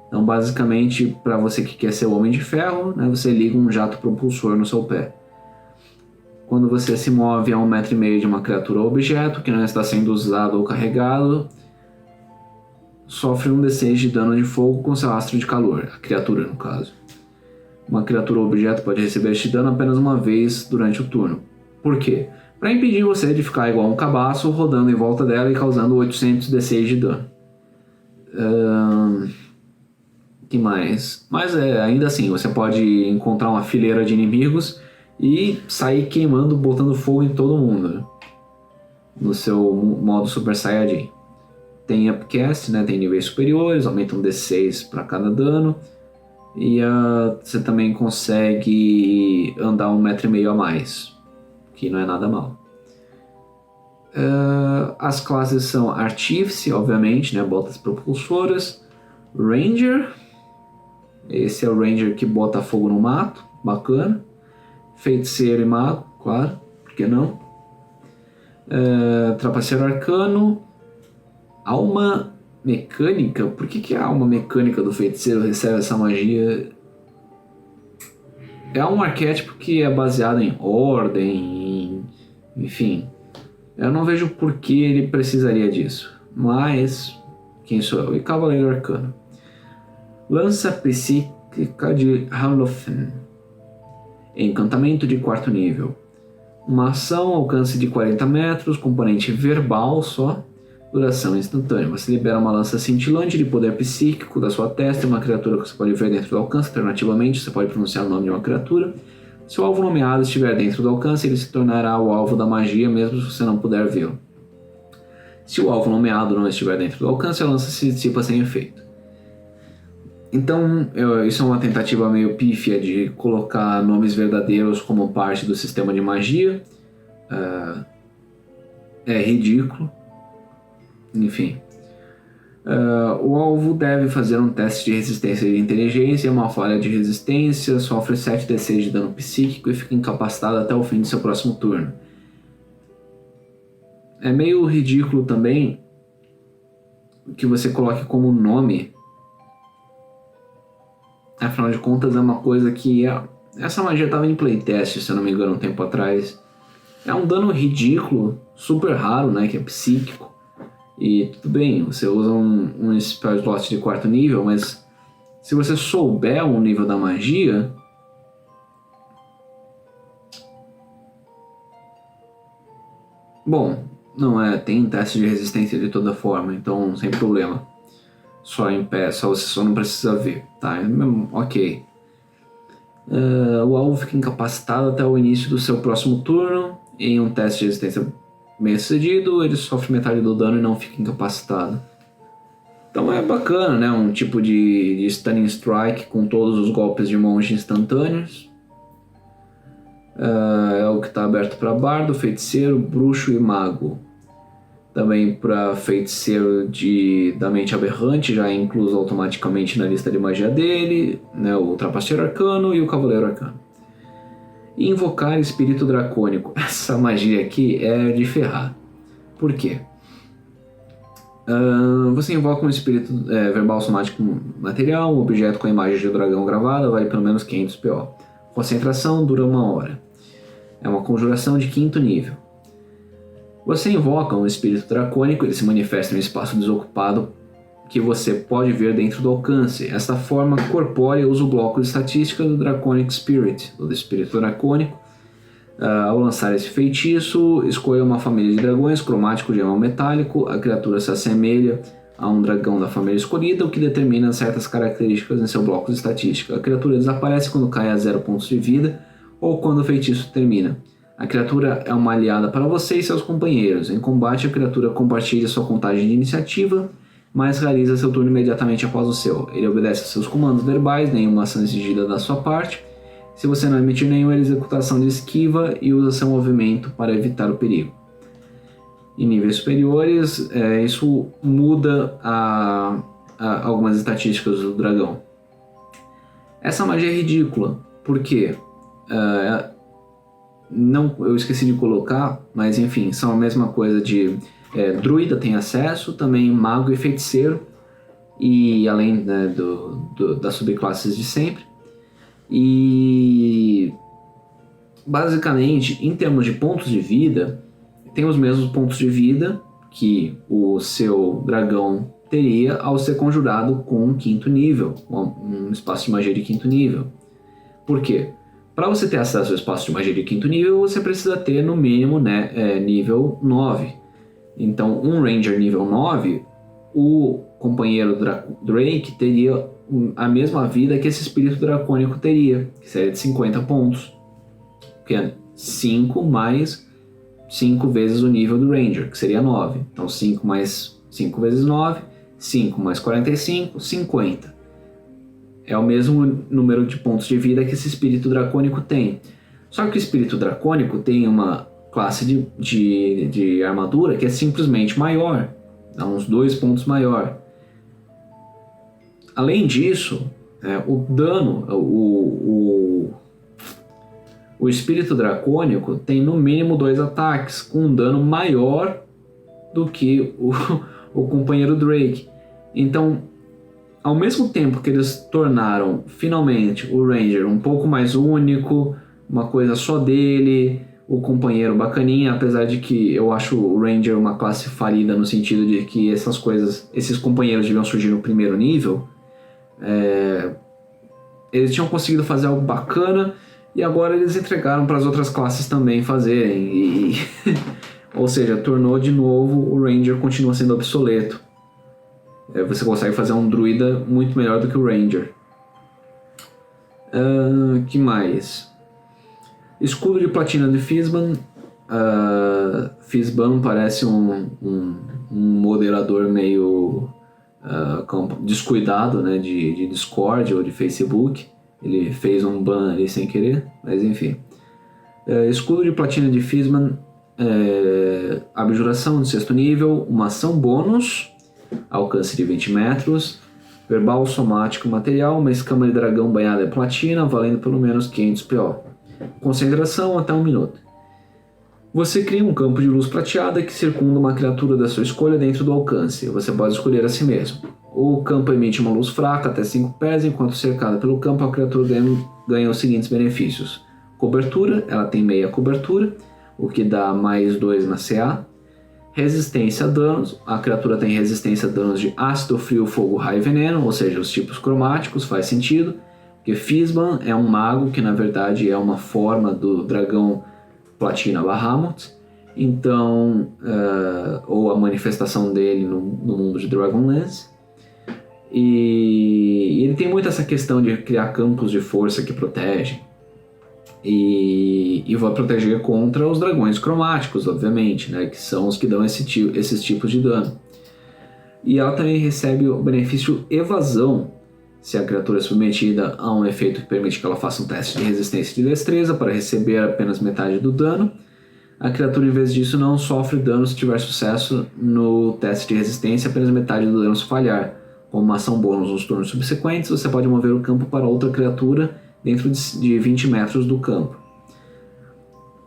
A: Então, basicamente, para você que quer ser o Homem de Ferro, né, você liga um jato propulsor no seu pé. Quando você se move a 1,5 metro de uma criatura ou objeto que não está sendo usado ou carregado, sofre um D6 de dano de fogo com seu astro de calor, a criatura no caso. Uma criatura ou objeto pode receber este dano apenas uma vez durante o turno. Por quê? Para impedir você de ficar igual um cabaço rodando em volta dela e causando 800 D6 de dano. Que mais? Mas ainda assim, você pode encontrar uma fileira de inimigos e sair queimando, botando fogo em todo mundo, né? No seu modo Super Saiyajin. Tem upcast, né? Tem níveis superiores, aumenta um D6 para cada dano. E você também consegue andar 1,5 metro a mais, que não é nada mal. As classes são Artífice, obviamente, né? Botas propulsoras. Ranger. Esse é o Ranger que bota fogo no mato, bacana. Feiticeiro e Mago, claro, por que não? Trapaceiro Arcano. Alma Mecânica? Por que a alma mecânica do feiticeiro recebe essa magia? É um arquétipo que é baseado em ordem, enfim. Eu não vejo por que ele precisaria disso. Mas, quem sou eu? E Cavaleiro Arcano. Lança Psíquica de Halofen. Encantamento de 4º nível. Uma ação, alcance de 40 metros, componente verbal só. Duração instantânea. Você libera uma lança cintilante de poder psíquico da sua testa e uma criatura que você pode ver dentro do alcance. Alternativamente, você pode pronunciar o nome de uma criatura. Se o alvo nomeado estiver dentro do alcance, ele se tornará o alvo da magia, mesmo se você não puder vê-lo. Se o alvo nomeado não estiver dentro do alcance, a lança se dissipa sem efeito. Então, isso é uma tentativa meio pífia de colocar nomes verdadeiros como parte do sistema de magia. É ridículo. Enfim, o alvo deve fazer um teste de resistência de inteligência, uma falha de resistência, sofre 7d6 de dano psíquico e fica incapacitado até o fim do seu próximo turno. É meio ridículo também que você coloque como nome, afinal de contas é uma coisa que essa magia estava em playtest, se eu não me engano, um tempo atrás. É um dano ridículo, super raro, né, que é psíquico. E tudo bem, você usa um spell slot de 4º nível, mas se você souber o nível da magia, bom, não tem teste de resistência de toda forma, então sem problema. Só em pé, você só não precisa ver, tá? Ok. O alvo fica incapacitado até o início do seu próximo turno. Em um teste de resistência bem sucedido, ele sofre metade do dano e não fica incapacitado. Então é bacana, né? Um tipo de Stunning Strike com todos os golpes de monge instantâneos. É o que está aberto para bardo, feiticeiro, bruxo e mago. Também para feiticeiro da mente aberrante, já é incluso automaticamente na lista de magia dele, né? O trapaceiro arcano e o cavaleiro arcano. Invocar espírito dracônico. Essa magia aqui é de ferrar. Por quê? Você invoca um espírito verbal somático material, um objeto com a imagem de um dragão gravada, vale pelo menos 500 PO. Concentração dura 1 hora. É uma conjuração de 5º nível. Você invoca um espírito dracônico, ele se manifesta em um espaço desocupado que você pode ver dentro do alcance. Esta forma corpórea usa o bloco de estatística do Draconic Spirit, do espírito dracônico. Ao lançar esse feitiço, escolha uma família de dragões, cromático de elmo metálico. A criatura se assemelha a um dragão da família escolhida, o que determina certas características em seu bloco de estatística. A criatura desaparece quando cai a 0 pontos de vida ou quando o feitiço termina. A criatura é uma aliada para você e seus companheiros. Em combate, a criatura compartilha sua contagem de iniciativa, mas realiza seu turno imediatamente após o seu. Ele obedece a seus comandos verbais, nenhuma ação exigida da sua parte. Se você não emitir nenhuma executação de esquiva e usa seu movimento para evitar o perigo. Em níveis superiores, isso muda algumas estatísticas do dragão. Essa magia é ridícula, porque não, eu esqueci de colocar, mas enfim, são a mesma coisa de druida tem acesso, também mago e feiticeiro, e além, né, das subclasses de sempre. E basicamente, em termos de pontos de vida, tem os mesmos pontos de vida que o seu dragão teria ao ser conjurado com um quinto nível, um espaço de magia de quinto nível. Por quê? Para você ter acesso ao espaço de magia de quinto nível, você precisa ter no mínimo, né, nível 9. Então, um Ranger nível 9, o companheiro Drake teria a mesma vida que esse espírito dracônico teria, que seria de 50 pontos. Que é 5 mais 5 vezes o nível do Ranger, que seria 9. Então 5 mais 5 vezes 9, 5 mais 45, 50. É o mesmo número de pontos de vida que esse espírito dracônico tem. Só que o espírito dracônico tem uma classe de armadura que é simplesmente maior, é uns 2 pontos maior. Além disso, o dano, o espírito dracônico tem no mínimo 2 ataques, com um dano maior do que o companheiro Drake. Então, ao mesmo tempo que eles tornaram finalmente o Ranger um pouco mais único, uma coisa só dele, o companheiro bacaninha, apesar de que eu acho o Ranger uma classe falida no sentido de que esses companheiros deviam surgir no primeiro nível. Eles tinham conseguido fazer algo bacana e agora eles entregaram para as outras classes também fazerem. Ou seja, tornou de novo o Ranger continua sendo obsoleto. Você consegue fazer um druida muito melhor do que o Ranger. Que mais? Escudo de platina de Fizban. Fizban parece um moderador meio descuidado, né, de Discord ou de Facebook. Ele fez um ban ali sem querer, mas enfim. Escudo de platina de Fizban. Abjuração de 6º nível. Uma ação bônus. Alcance de 20 metros. Verbal somático material. Uma escama de dragão banhada em platina, valendo pelo menos 500 PO. Concentração até 1 minuto. Você cria um campo de luz prateada que circunda uma criatura da sua escolha dentro do alcance. Você pode escolher a si mesmo. O campo emite uma luz fraca até 5 pés, enquanto cercada pelo campo a criatura ganha os seguintes benefícios. Cobertura, ela tem meia cobertura, o que dá mais 2 na CA. Resistência a danos, a criatura tem resistência a danos de ácido, frio, fogo, raio e veneno, ou seja, os tipos cromáticos, faz sentido. Porque Fizban é um mago que na verdade é uma forma do dragão Platina Bahamut, então, ou a manifestação dele no mundo de Dragonlance. E ele tem muito essa questão de criar campos de força que protegem. E vai proteger contra os dragões cromáticos, obviamente, né, que são os que dão esses tipos de dano. E ela também recebe o benefício evasão, se a criatura é submetida a um efeito que permite que ela faça um teste de resistência e de destreza para receber apenas metade do dano. A criatura, em vez disso, não sofre dano se tiver sucesso no teste de resistência, apenas metade do dano se falhar. Como uma ação bônus nos turnos subsequentes, você pode mover o campo para outra criatura dentro de 20 metros do campo.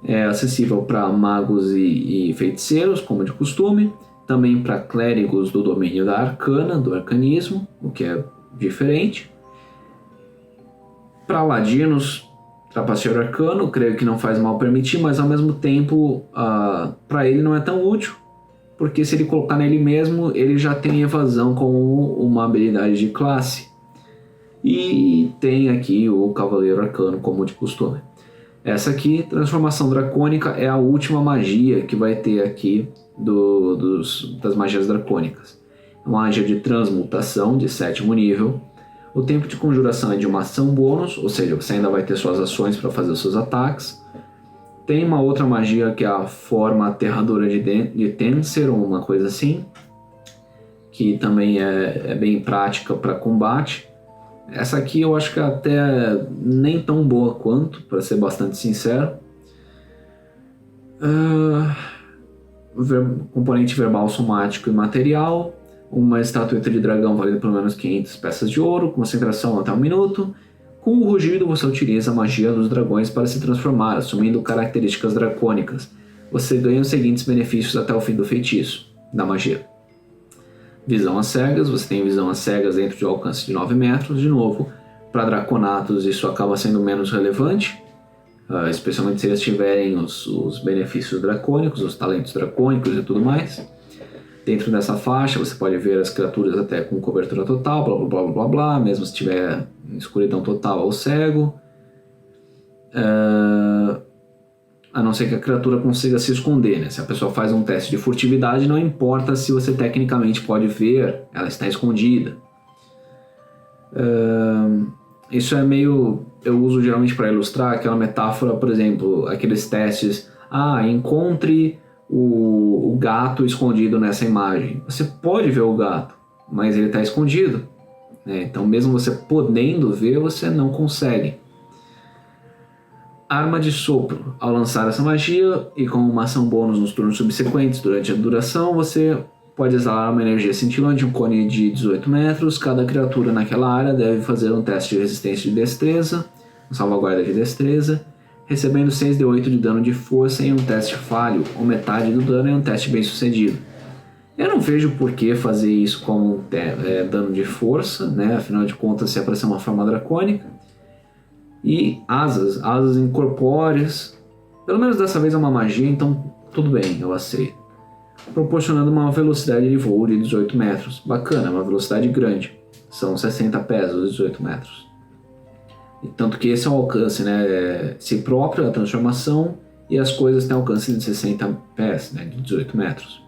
A: É acessível para magos e feiticeiros, como de costume. Também para clérigos do domínio da arcana, do arcanismo, o que é diferente. Para ladinos, trapaceiro arcano, creio que não faz mal permitir, mas ao mesmo tempo para ele não é tão útil, porque se ele colocar nele mesmo, ele já tem evasão como uma habilidade de classe. E tem aqui o Cavaleiro Arcano, como de costume. Essa aqui, Transformação Dracônica, é a última magia que vai ter aqui das magias dracônicas. Uma magia de transmutação de 7º nível. O tempo de conjuração é de uma ação bônus, ou seja, você ainda vai ter suas ações para fazer os seus ataques. Tem uma outra magia que é a forma aterradora de Tenser, ou uma coisa assim, que também é bem prática para combate. Essa aqui eu acho que é até nem tão boa quanto, para ser bastante sincero. Componente verbal, somático e material. Uma estatueta de dragão valendo pelo menos 500 peças de ouro, concentração até 1 minuto. Com o rugido, você utiliza a magia dos dragões para se transformar, assumindo características dracônicas. Você ganha os seguintes benefícios até o fim do feitiço, da magia. Visão às cegas, você tem visão às cegas dentro de um alcance de 9 metros. De novo, para draconatos isso acaba sendo menos relevante, especialmente se eles tiverem os benefícios dracônicos, os talentos dracônicos e tudo mais. Dentro dessa faixa você pode ver as criaturas até com cobertura total, blá blá blá blá blá, mesmo se tiver escuridão total ou cego. A não ser que a criatura consiga se esconder, né? Se a pessoa faz um teste de furtividade, não importa se você tecnicamente pode ver, ela está escondida. Isso é meio... eu uso geralmente para ilustrar aquela metáfora, por exemplo, aqueles testes. Encontre o gato escondido nessa imagem. Você pode ver o gato, mas ele está escondido, né? Então mesmo você podendo ver, você não consegue. Arma de sopro. Ao lançar essa magia e com uma ação bônus nos turnos subsequentes durante a duração, você pode exalar uma energia cintilante, um cone de 18 metros. Cada criatura naquela área deve fazer um teste de resistência de destreza, uma salvaguarda de destreza, recebendo 6d8 de dano de força em um teste falho, ou metade do dano em um teste bem sucedido. Eu não vejo por que fazer isso como dano de força, né? Afinal de contas, se é para ser uma forma dracônica. E asas incorpóreas. Pelo menos dessa vez é uma magia, então tudo bem, eu aceito. Proporcionando uma velocidade de voo de 18 metros. Bacana, uma velocidade grande. São 60 pés os 18 metros. E tanto que esse é o alcance, né? Si próprio, a transformação, e as coisas têm alcance de 60 pés, né? De 18 metros.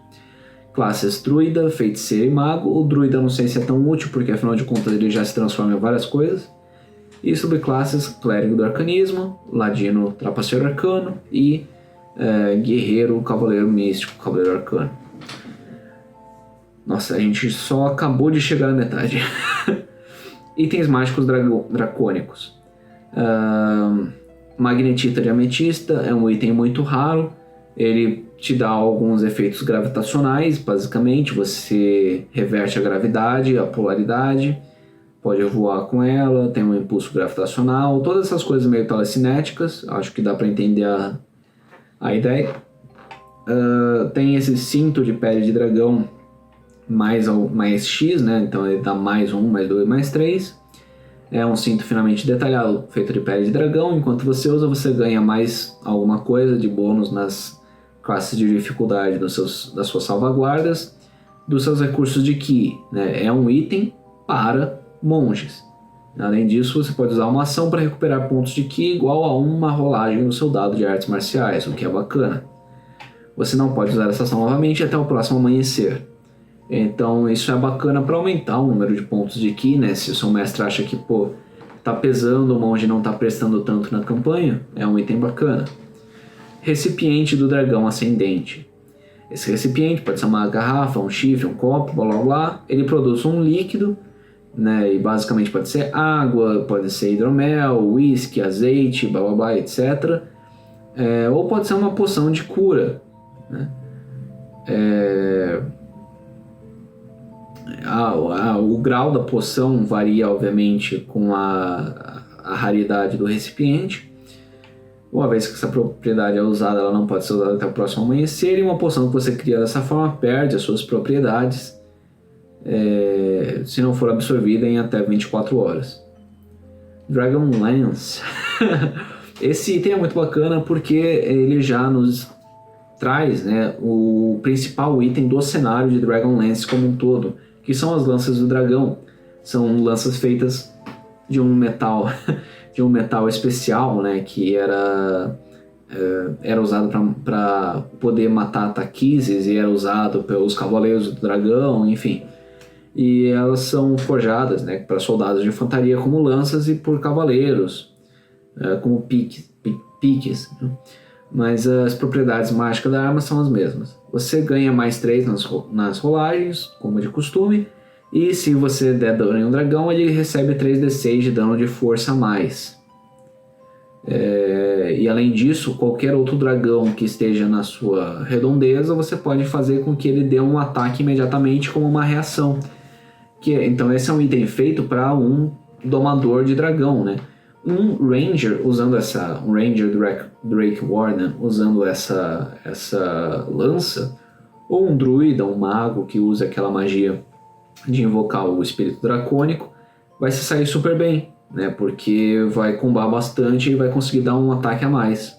A: Classes druida, feiticeiro e mago. O druida não sei se é tão útil, porque afinal de contas ele já se transforma em várias coisas. E subclasses clérigo do arcanismo, ladino trapaceiro arcano e guerreiro cavaleiro místico, cavaleiro arcano. Nossa, a gente só acabou de chegar na metade. Itens mágicos dracônicos. Magnetita de ametista é um item muito raro. Ele te dá alguns efeitos gravitacionais, basicamente. Você reverte a gravidade, a polaridade. Pode voar com ela, tem um impulso gravitacional, todas essas coisas meio telecinéticas, acho que dá para entender a ideia. Tem esse cinto de pele de dragão mais X, né? Então ele dá mais 1, mais 2, mais 3. É um cinto finamente detalhado, feito de pele de dragão. Enquanto você usa, você ganha mais alguma coisa de bônus nas classes de dificuldade das suas salvaguardas, dos seus recursos de Ki, né? É um item para monges. Além disso, você pode usar uma ação para recuperar pontos de Ki igual a uma rolagem no seu dado de artes marciais, o que é bacana. Você não pode usar essa ação novamente até o próximo amanhecer. Então isso é bacana para aumentar o número de pontos de Ki, né? Se o seu mestre acha que tá pesando, o monge não tá prestando tanto na campanha, é um item bacana. Recipiente do dragão ascendente. Esse recipiente pode ser uma garrafa, um chifre, um copo, blá blá blá. Ele produz um líquido, né, e basicamente pode ser água, pode ser hidromel, uísque, azeite, blá blá blá, etc. Ou pode ser uma poção de cura, né? O grau da poção varia, obviamente, com a raridade do recipiente. Uma vez que essa propriedade é usada, ela não pode ser usada até o próximo amanhecer, e uma poção que você cria dessa forma perde as suas propriedades se não for absorvida em até 24 horas. Dragonlance. Esse item é muito bacana porque ele já nos traz, né, o principal item do cenário de Dragonlance como um todo, que são as lanças do dragão. São lanças feitas de um metal de um metal especial, né, que era usado para poder matar taquises, e era usado pelos cavaleiros do dragão, enfim. E elas são forjadas, né, para soldados de infantaria como lanças, e por cavaleiros como piques, né? Mas as propriedades mágicas da arma são as mesmas. Você ganha mais 3 nas rolagens, como de costume, e se você der dano em um dragão, ele recebe 3d6 de dano de força a mais. E além disso, qualquer outro dragão que esteja na sua redondeza, você pode fazer com que ele dê um ataque imediatamente como uma reação. Então esse é um item feito para um domador de dragão, né? um Ranger usando um Ranger Drake Warden usando essa lança, ou um druida, um mago que usa aquela magia de invocar o espírito dracônico, vai se sair super bem, né? Porque vai combar bastante e vai conseguir dar um ataque a mais.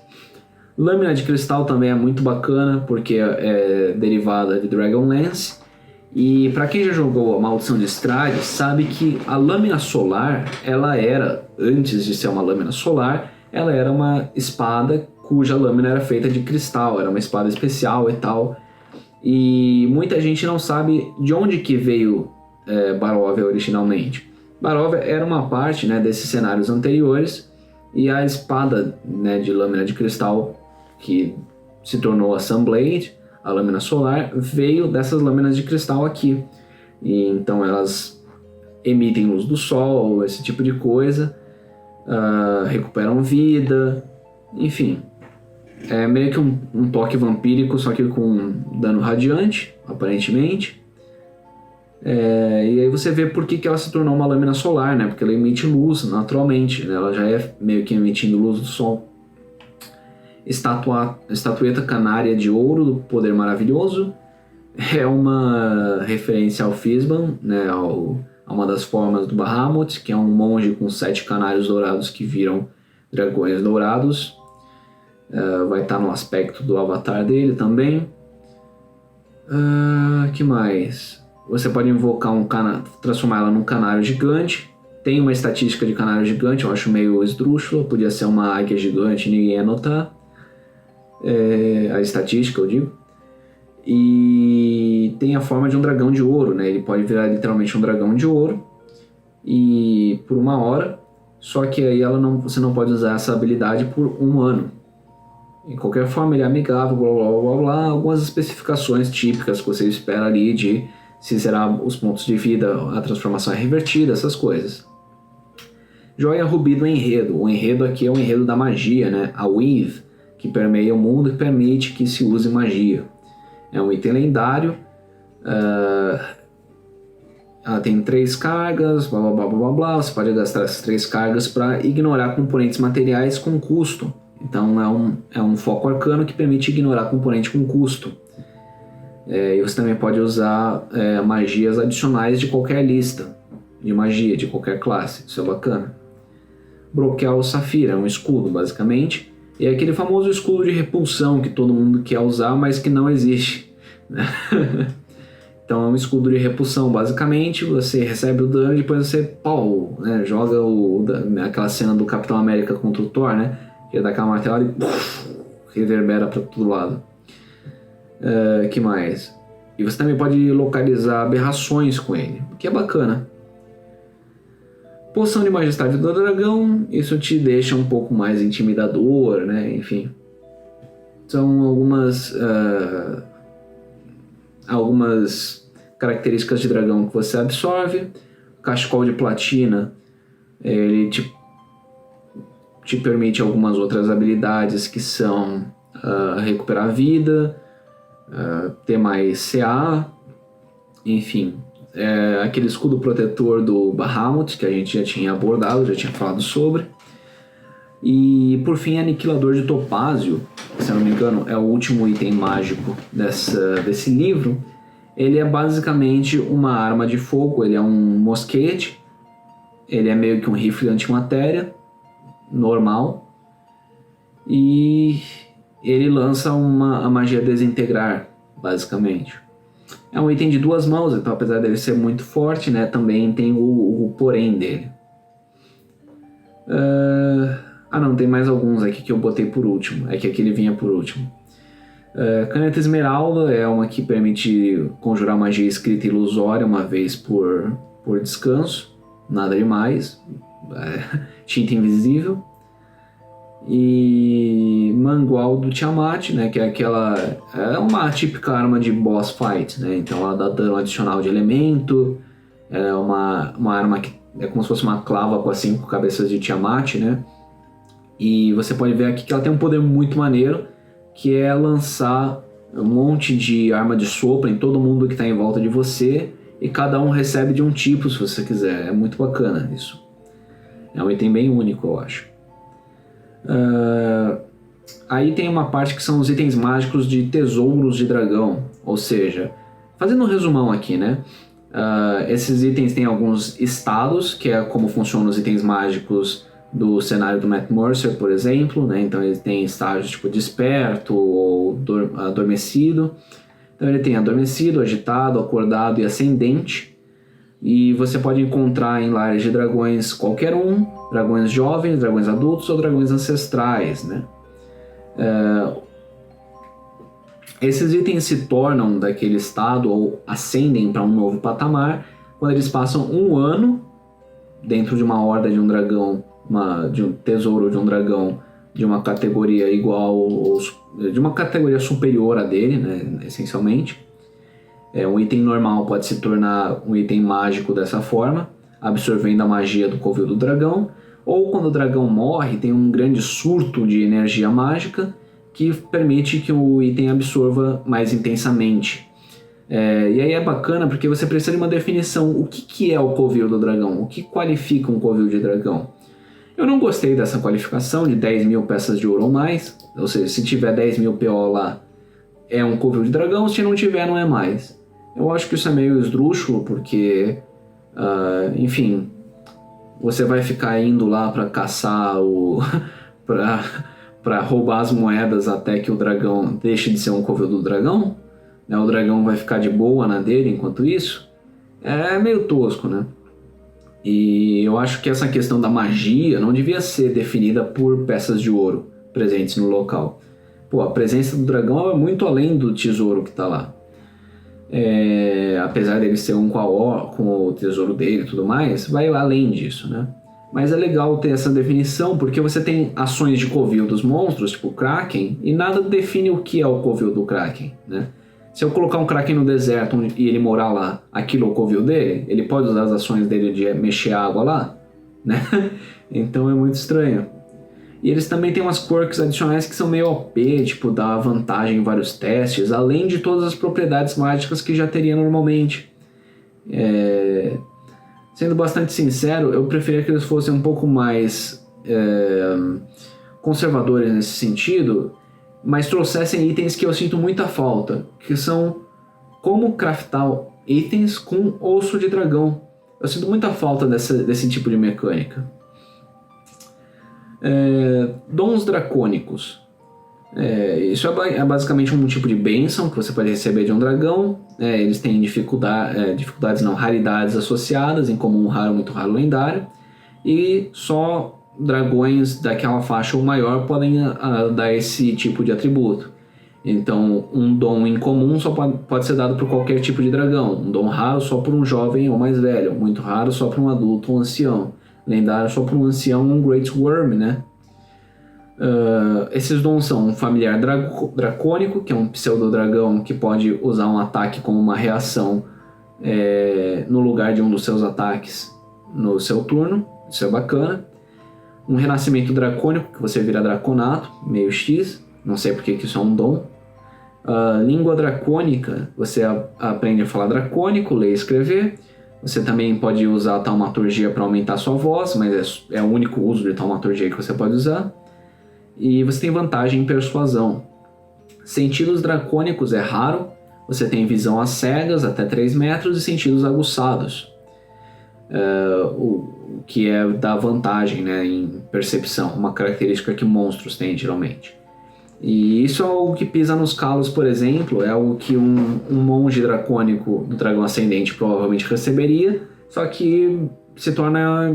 A: Lâmina de Cristal também é muito bacana, porque é derivada de Dragonlance. E para quem já jogou a Maldição de Strahd, sabe que a lâmina solar, ela era, antes de ser uma lâmina solar, ela era uma espada cuja lâmina era feita de cristal, era uma espada especial e tal. E muita gente não sabe de onde que veio Barovia originalmente. Barovia era uma parte, né, desses cenários anteriores, e a espada, né, de lâmina de cristal que se tornou a Sunblade, a lâmina solar, veio dessas lâminas de cristal aqui. E então elas emitem luz do sol, esse tipo de coisa, recuperam vida, enfim. É meio que um toque vampírico, só que com dano radiante, aparentemente. E aí você vê por que ela se tornou uma lâmina solar, né? Porque ela emite luz naturalmente, né? Ela já é meio que emitindo luz do sol. Estatueta canária de ouro do poder maravilhoso é uma referência ao Fizban, né, a uma das formas do Bahamut, que é um monge com 7 canários dourados que viram dragões dourados. Vai estar no aspecto do avatar dele também. Que mais? Você pode invocar transformar ela num canário gigante. Tem uma estatística de canário gigante, eu acho meio esdrúxula, podia ser uma águia gigante e ninguém ia notar. A estatística, eu digo. E tem a forma de um dragão de ouro, né? Ele pode virar literalmente um dragão de ouro e por 1 hora, só que aí você não pode usar essa habilidade por 1 ano. De qualquer forma, ele é amigável, blá blá blá blá, algumas especificações típicas que você espera ali de se zerar os pontos de vida, a transformação é revertida, essas coisas. Joia Rubi do Enredo. O enredo aqui é o enredo da magia, né? A Weave, que permeia o mundo e permite que se use magia. É um item lendário. Ela tem 3 cargas, blá blá blá blá blá. Você pode gastar essas 3 cargas para ignorar componentes materiais com custo. Então é um foco arcano que permite ignorar componente com custo. E você também pode usar magias adicionais de qualquer lista de magia, de qualquer classe. Isso é bacana. Broquel Safira é um escudo, basicamente. E é aquele famoso escudo de repulsão que todo mundo quer usar, mas que não existe, né? Então é um escudo de repulsão, basicamente. Você recebe o dano e depois você né, joga aquela cena do Capitão América contra o Thor, né? Que dá aquela martelada e reverbera para todo lado. Que mais? E você também pode localizar aberrações com ele, o que é bacana. Poção de Majestade do Dragão, isso te deixa um pouco mais intimidador, né? Enfim. São algumas características de dragão que você absorve. O Cachecol de Platina, ele te permite algumas outras habilidades que são recuperar vida, ter mais CA, enfim. Aquele escudo protetor do Bahamut, que a gente já tinha abordado, já tinha falado sobre. E por fim, Aniquilador de Topázio, que, se eu não me engano é o último item mágico desse livro. Ele é basicamente uma arma de fogo, ele é um mosquete, ele é meio que um rifle antimatéria, normal, e ele lança a magia Desintegrar, basicamente. É um item de 2 mãos, então apesar dele ser muito forte, né, também tem o porém dele. Não, tem mais alguns aqui que eu botei por último, é que aquele vinha por último. Caneta Esmeralda é uma que permite conjurar magia escrita ilusória uma vez por descanso, nada demais. Tinta invisível. E Mangual do Tiamat, né, que é uma típica arma de boss fight, né, então ela dá dano adicional de elemento, é uma arma que é como se fosse uma clava com as 5 cabeças de Tiamat, né, e você pode ver aqui que ela tem um poder muito maneiro, que é lançar um monte de arma de sopro em todo mundo que está em volta de você, e cada um recebe de um tipo se você quiser, é muito bacana isso. É um item bem único, eu acho. Aí tem uma parte que são os itens mágicos de tesouros de dragão. Ou seja, fazendo um resumão aqui, né? Esses itens têm alguns estados, que é como funcionam os itens mágicos do cenário do Matt Mercer, por exemplo, né? Então ele tem estágios tipo desperto ou adormecido. Então ele tem adormecido, agitado, acordado e ascendente. E você pode encontrar em lares de dragões qualquer um, dragões jovens, dragões adultos ou dragões ancestrais, né? Esses itens se tornam daquele estado ou ascendem para um novo patamar quando eles passam um ano dentro de uma horda de um dragão, de um tesouro de um dragão de uma categoria igual ou de uma categoria superior a dele, né, essencialmente. Um item normal pode se tornar um item mágico dessa forma, absorvendo a magia do covil do dragão, ou quando o dragão morre tem um grande surto de energia mágica que permite que o item absorva mais intensamente. E aí é bacana porque você precisa de uma definição. O que é o covil do dragão? O que qualifica um covil de dragão? Eu não gostei dessa qualificação de 10 mil peças de ouro ou mais. Ou seja, se tiver 10 mil PO lá, é um covil de dragão. Se não tiver, não é mais. Eu acho que isso é meio esdrúxulo porque, enfim, você vai ficar indo lá para caçar para roubar as moedas até que o dragão deixe de ser um covil do dragão, né? O dragão vai ficar de boa na dele enquanto isso. É meio tosco, né? E eu acho que essa questão da magia não devia ser definida por peças de ouro presentes no local. Pô, a presença do dragão é muito além do tesouro que está lá. Apesar dele ser um com o tesouro dele e tudo mais, vai além disso, né? Mas é legal ter essa definição, porque você tem ações de covil dos monstros, tipo o Kraken, e nada define o que é o covil do Kraken, né? Se eu colocar um Kraken no deserto e ele morar lá, aquilo é o covil dele, ele pode usar as ações dele de mexer a água lá, né? Então é muito estranho. E eles também têm umas quirks adicionais que são meio OP, tipo dar vantagem em vários testes, além de todas as propriedades mágicas que já teria normalmente. Sendo bastante sincero, eu preferia que eles fossem um pouco mais conservadores nesse sentido, mas trouxessem itens que eu sinto muita falta, que são como craftar itens com osso de dragão. Eu sinto muita falta desse tipo de mecânica. Dons dracônicos. Isso é basicamente um tipo de bênção que você pode receber de um dragão. Eles têm raridades associadas, em comum raro, muito raro, lendário. E só dragões daquela faixa ou maior podem dar esse tipo de atributo. Então, um dom incomum só pode ser dado por qualquer tipo de dragão. Um dom raro só por um jovem ou mais velho. Muito raro só por um adulto ou ancião. Lendário só por um ancião ou um Great Worm, né? Esses dons são um familiar dracônico, que é um pseudo-dragão que pode usar um ataque como uma reação no lugar de um dos seus ataques no seu turno. Isso é bacana. Um renascimento dracônico, que você vira draconato, meio X. Não sei porque que isso é um dom. Língua dracônica, você aprende a falar dracônico, ler e escrever. Você também pode usar a taumaturgia para aumentar sua voz, mas é o único uso de taumaturgia que você pode usar. E você tem vantagem em persuasão. Sentidos dracônicos é raro. Você tem visão às cegas, até 3 metros, e sentidos aguçados. O que dá vantagem, né, em percepção, uma característica que monstros têm geralmente. E isso é algo que pisa nos calos, por exemplo, é algo que um monge dracônico do dragão ascendente provavelmente receberia, só que se torna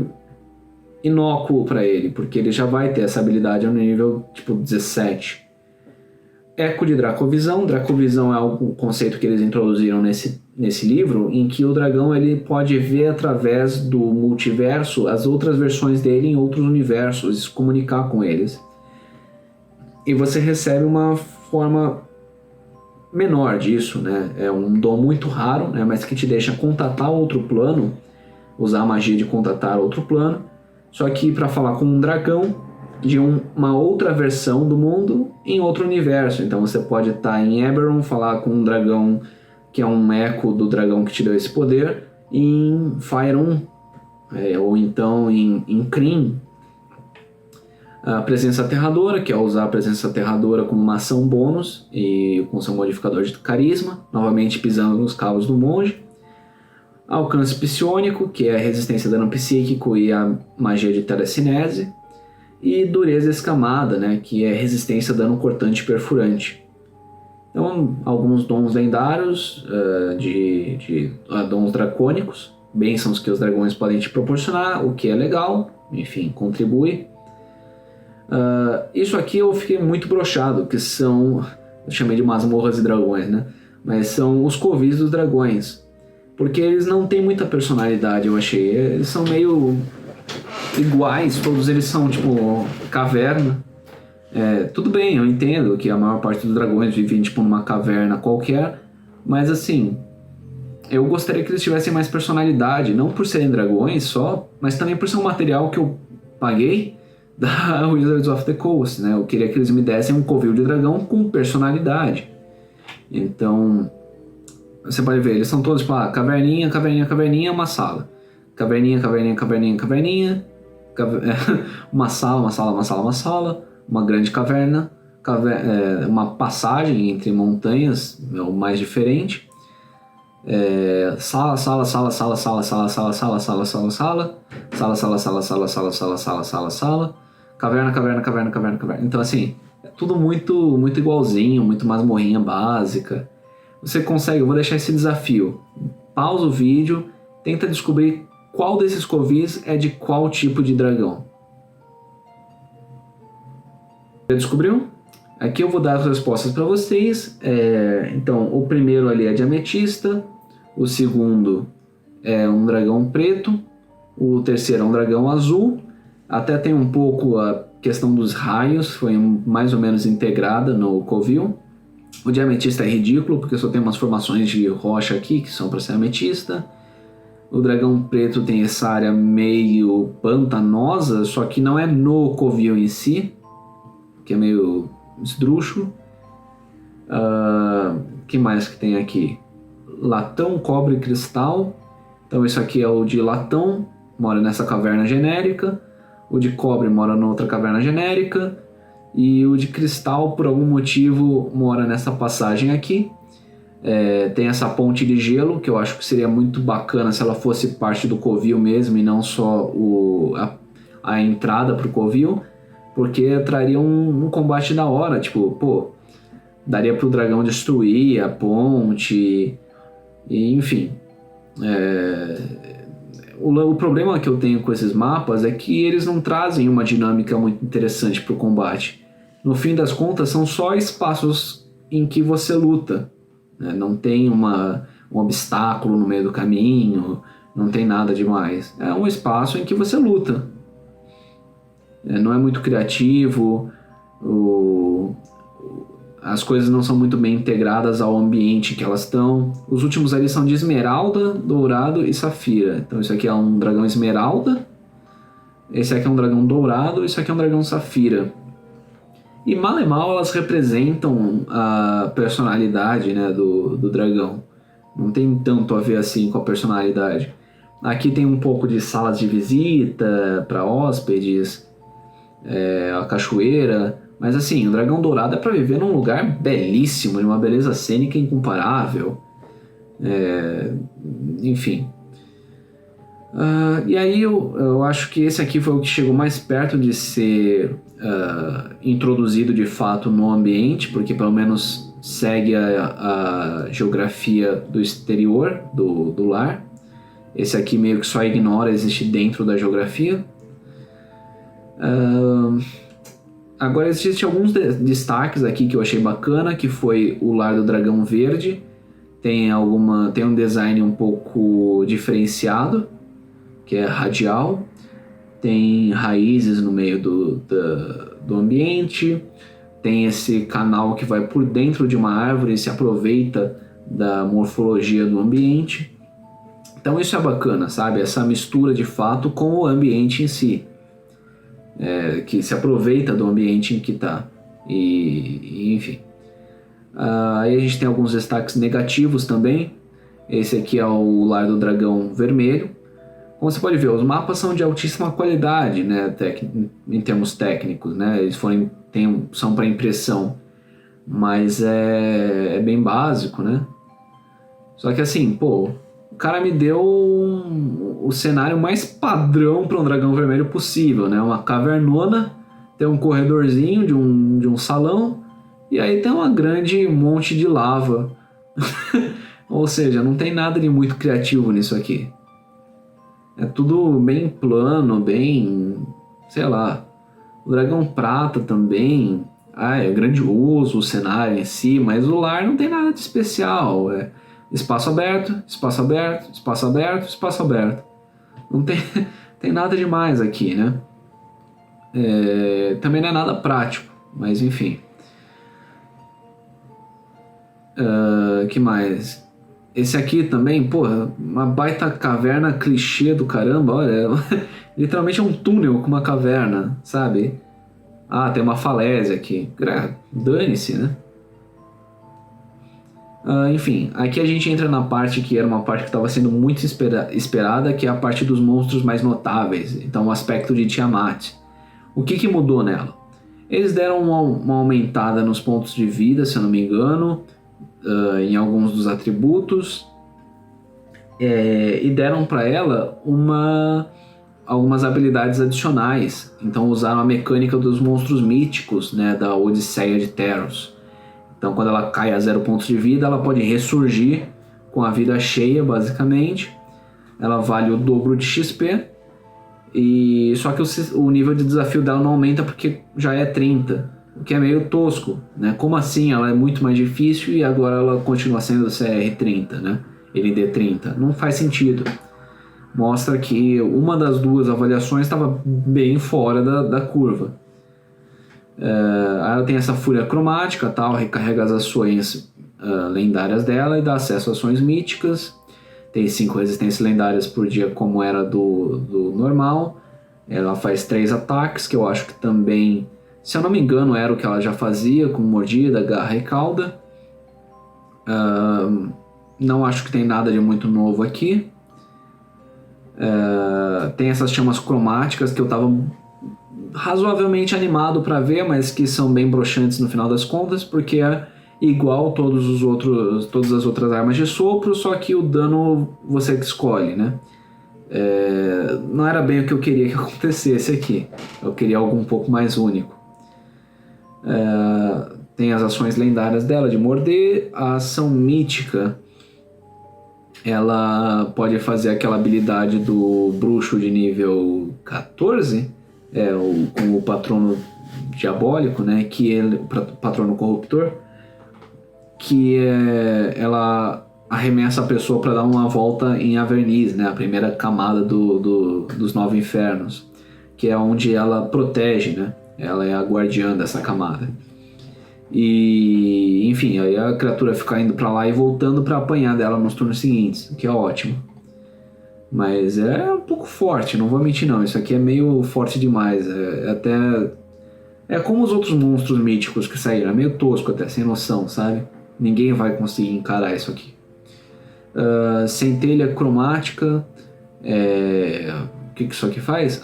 A: inócuo para ele, porque ele já vai ter essa habilidade no nível tipo 17. Eco de Dracovisão. Dracovisão é um conceito que eles introduziram nesse livro, em que o dragão ele pode ver através do multiverso as outras versões dele em outros universos e se comunicar com eles. E você recebe uma forma menor disso, né? É um dom muito raro, né? Mas que te deixa contatar outro plano, usar a magia de contatar outro plano, só que para falar com um dragão de uma outra versão do mundo em outro universo. Então você pode estar em Eberron, falar com um dragão que é um eco do dragão que te deu esse poder, e em Faerun, ou então em Kryn, a presença aterradora, que é usar a presença aterradora como uma ação bônus e com seu modificador de carisma, novamente pisando nos cavos do monge. Alcance psiônico, que é a resistência a dano psíquico e a magia de telecinese. E dureza escamada, né, que é resistência a dano cortante e perfurante. Então, alguns dons lendários, dons dracônicos, bênçãos que os dragões podem te proporcionar, o que é legal, enfim, contribui. Isso aqui eu fiquei muito broxado, que são, eu chamei de masmorras e dragões, né? Mas são os covis dos dragões, porque eles não têm muita personalidade, eu achei. Eles são meio iguais, todos eles são tipo caverna. Tudo bem, eu entendo que a maior parte dos dragões vivem tipo numa caverna qualquer, mas assim, eu gostaria que eles tivessem mais personalidade, não por serem dragões só, mas também por ser um material que eu paguei da Wizards of the Coast, né? Eu queria que eles me dessem um covil de dragão com personalidade. Então, você pode ver, eles são todos tipo, caverninha, caverninha, caverninha, uma sala. Caverninha, caverninha, caverninha, caverninha. Uma sala, uma sala, uma sala, uma sala. Uma grande caverna. Uma passagem entre montanhas, é o mais diferente. Sala, sala, sala, sala, sala, sala, sala, sala, sala, sala, sala. Sala, sala, sala, sala, sala, sala, sala, sala, sala. Caverna, caverna, caverna, caverna, caverna. Então, assim, é tudo muito, muito igualzinho, muito masmorrinha básica. Você consegue, eu vou deixar esse desafio. Pausa o vídeo, tenta descobrir qual desses covis é de qual tipo de dragão. Já descobriu? Aqui eu vou dar as respostas para vocês. Então, o primeiro ali é de ametista, o segundo é um dragão preto, o terceiro é um dragão azul. Até tem um pouco a questão dos raios, foi mais ou menos integrada no covil. O de ametista é ridículo, porque só tem umas formações de rocha aqui, que são para ser ametista. O dragão preto tem essa área meio pantanosa, só que não é no covil em si, que é meio esdrúxulo. Que mais que tem aqui? Latão, cobre e cristal. Então isso aqui é o de latão, mora nessa caverna genérica. O de cobre mora na outra caverna genérica. E o de cristal, por algum motivo, mora nessa passagem aqui. Tem essa ponte de gelo, que eu acho que seria muito bacana se ela fosse parte do covil mesmo e não só a entrada para o covil, porque traria um combate da hora, tipo, pô, daria para o dragão destruir a ponte, e, enfim. O problema que eu tenho com esses mapas é que eles não trazem uma dinâmica muito interessante para o combate. No fim das contas, são só espaços em que você luta. Não tem um obstáculo no meio do caminho, não tem nada demais. É um espaço em que você luta. Não é muito criativo, as coisas não são muito bem integradas ao ambiente que elas estão. Os últimos ali são de esmeralda, dourado e safira. Então isso aqui é um dragão esmeralda, esse aqui é um dragão dourado, isso aqui é um dragão safira. E mal e mal elas representam a personalidade, né, do dragão. Não tem tanto a ver assim com a personalidade. Aqui tem um pouco de salas de visita para hóspedes, a cachoeira. Mas assim, o dragão dourado é para viver num lugar belíssimo, de uma beleza cênica incomparável. Enfim. E aí eu acho que esse aqui foi o que chegou mais perto de ser introduzido de fato no ambiente, porque pelo menos segue a geografia do exterior do lar. Esse aqui meio que só ignora, existe dentro da geografia. Agora existem alguns destaques aqui que eu achei bacana, que foi o lar do dragão verde. Tem um design um pouco diferenciado, que é radial. Tem raízes no meio do ambiente. Tem esse canal que vai por dentro de uma árvore e se aproveita da morfologia do ambiente. Então isso é bacana, sabe? Essa mistura de fato com o ambiente em si. Que se aproveita do ambiente em que está. E enfim. Aí a gente tem alguns destaques negativos também. Esse aqui é o lar do dragão vermelho. como você pode ver, os mapas são de altíssima qualidade, né, em termos técnicos, né, eles são para impressão, mas é bem básico, né. Só que assim, pô, o cara me deu o cenário mais padrão para um dragão vermelho possível, né, uma cavernona, tem um corredorzinho de um salão, e aí tem uma grande monte de lava. Ou seja, não tem nada de muito criativo nisso aqui. É tudo bem plano, bem... sei lá. O dragão prata também. É grandioso o cenário em si, mas o lar não tem nada de especial. É espaço aberto, espaço aberto, espaço aberto, espaço aberto. Não tem, tem nada demais aqui, né? Também não é nada prático, mas enfim. Que mais? Esse aqui também, porra, uma baita caverna clichê do caramba, olha, literalmente é um túnel com uma caverna, sabe? Ah, tem uma falésia aqui, dane-se, né? Enfim, aqui a gente entra na parte que era uma parte que estava sendo muito esperada, que é a parte dos monstros mais notáveis, então o aspecto de Tiamat. O que mudou nela? Eles deram uma aumentada nos pontos de vida, se eu não me engano, em alguns dos atributos, e deram para ela algumas habilidades adicionais. Então usaram a mecânica dos monstros míticos, né, da Odisseia de Teros. Então quando ela cai a 0 pontos de vida, ela pode ressurgir com a vida cheia, basicamente. Ela vale o dobro de XP, só que o nível de desafio dela não aumenta porque já é 30. O que é meio tosco, né? Como assim? Ela é muito mais difícil e agora ela continua sendo CR30, né? LD30. Não faz sentido. Mostra que uma das duas avaliações estava bem fora da curva. Ela tem essa fúria cromática, tal, recarrega as ações lendárias dela e dá acesso a ações míticas. Tem 5 resistências lendárias por dia, como era do normal. Ela faz 3 ataques, que eu acho que também... se eu não me engano, era o que ela já fazia, com mordida, garra e cauda. Não acho que tem nada de muito novo aqui. Tem essas chamas cromáticas que eu estava razoavelmente animado para ver, mas que são bem broxantes no final das contas, porque é igual todas as outras armas de sopro, só que o dano você que escolhe, né? Não era bem o que eu queria que acontecesse aqui. Eu queria algo um pouco mais único. Tem as ações lendárias dela de morder. A ação mítica, ela pode fazer aquela habilidade do bruxo de nível 14, com o patrono diabólico, né, o patrono corruptor, que ela arremessa a pessoa para dar uma volta em Averniz, né, a primeira camada dos 9 infernos, que é onde ela protege, né. Ela é a guardiã dessa camada. E, enfim, aí a criatura fica indo pra lá e voltando pra apanhar dela nos turnos seguintes, o que é ótimo. Mas é um pouco forte, não vou mentir não. Isso aqui é meio forte demais. É como os outros monstros míticos que saíram. É meio tosco até, sem noção, sabe? Ninguém vai conseguir encarar isso aqui. Centelha cromática. O que isso aqui faz?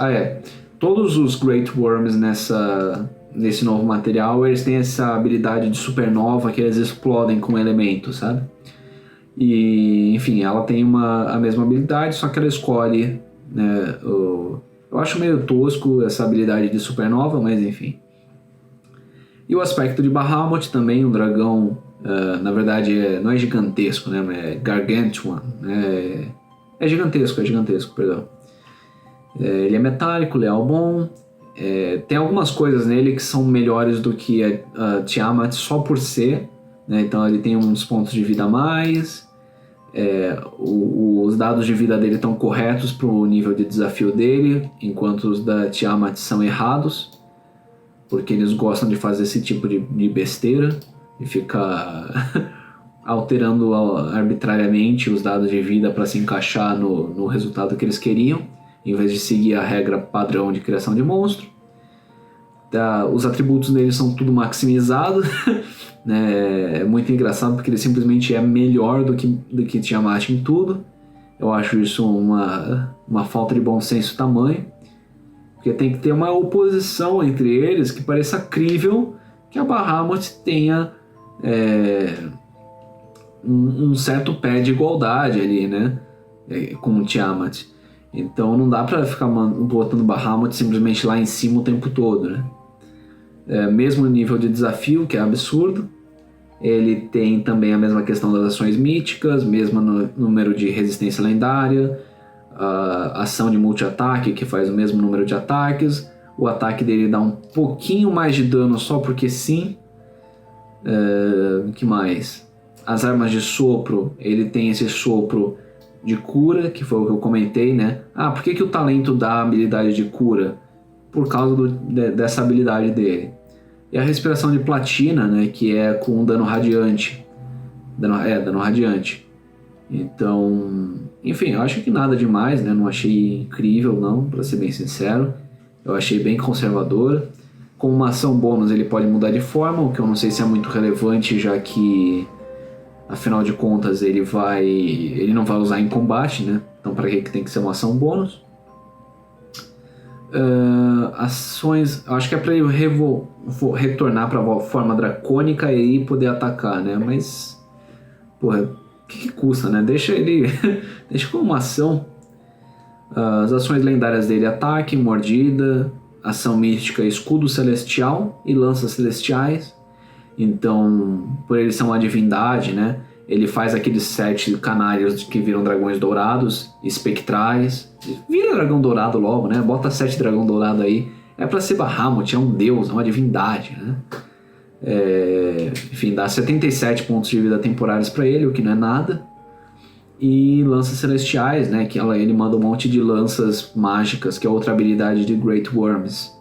A: Todos os Great Worms nesse novo material, eles têm essa habilidade de supernova que eles explodem com elementos, sabe? E, enfim, ela tem a mesma habilidade, só que ela escolhe, né, eu acho meio tosco essa habilidade de supernova, mas enfim. E o aspecto de Bahamut também, um dragão, na verdade não é gigantesco, né, mas é gargantuan, né? É gigantesco, perdão. Ele é metálico, leal bom. Tem algumas coisas nele que são melhores do que a Tiamat só por ser, né? Então ele tem uns pontos de vida a mais. Os dados de vida dele estão corretos para o nível de desafio dele, enquanto os da Tiamat são errados, porque eles gostam de fazer esse tipo de besteira e ficar alterando arbitrariamente os dados de vida para se encaixar no resultado que eles queriam, em vez de seguir a regra padrão de criação de monstro. Os atributos dele são tudo maximizado. Né? É muito engraçado porque ele simplesmente é melhor do que Tiamat em tudo. Eu acho isso uma falta de bom senso tamanho, porque tem que ter uma oposição entre eles que pareça crível que a Bahamut tenha um certo pé de igualdade ali, né, com o Tiamat. Então não dá pra ficar botando Bahamut simplesmente lá em cima o tempo todo, né? Mesmo nível de desafio, que é absurdo. Ele tem também a mesma questão das ações míticas, mesmo número de resistência lendária, a ação de multi-ataque, que faz o mesmo número de ataques. O ataque dele dá um pouquinho mais de dano só porque sim. O que mais? As armas de sopro, ele tem esse sopro de cura, que foi o que eu comentei, né? Por que o talento dá a habilidade de cura? Por causa dessa habilidade dele. E a respiração de platina, né, que é com dano radiante. Dano radiante. Então, enfim, eu acho que nada demais, né? Não achei incrível, não, pra ser bem sincero. Eu achei bem conservador. Com uma ação bônus ele pode mudar de forma, o que eu não sei se é muito relevante, já que, afinal de contas, ele não vai usar em combate, né? Então pra que tem que ser uma ação bônus? Ações, acho que é pra ele retornar pra forma dracônica e aí poder atacar, né? Mas, porra, o que custa, né? Deixa ele deixa como uma ação. As ações lendárias dele: ataque, mordida, ação mística, escudo celestial e lanças celestiais. Então, por ele ser uma divindade, né? Ele faz aqueles 7 canários que viram dragões dourados, espectrais. Vira dragão dourado logo, né? Bota 7 dragão dourado aí. É pra ser Bahamut, é um deus, é uma divindade, né? Enfim, dá 77 pontos de vida temporários pra ele, o que não é nada. E lanças celestiais, né? Que ele manda um monte de lanças mágicas, que é outra habilidade de Great Worms.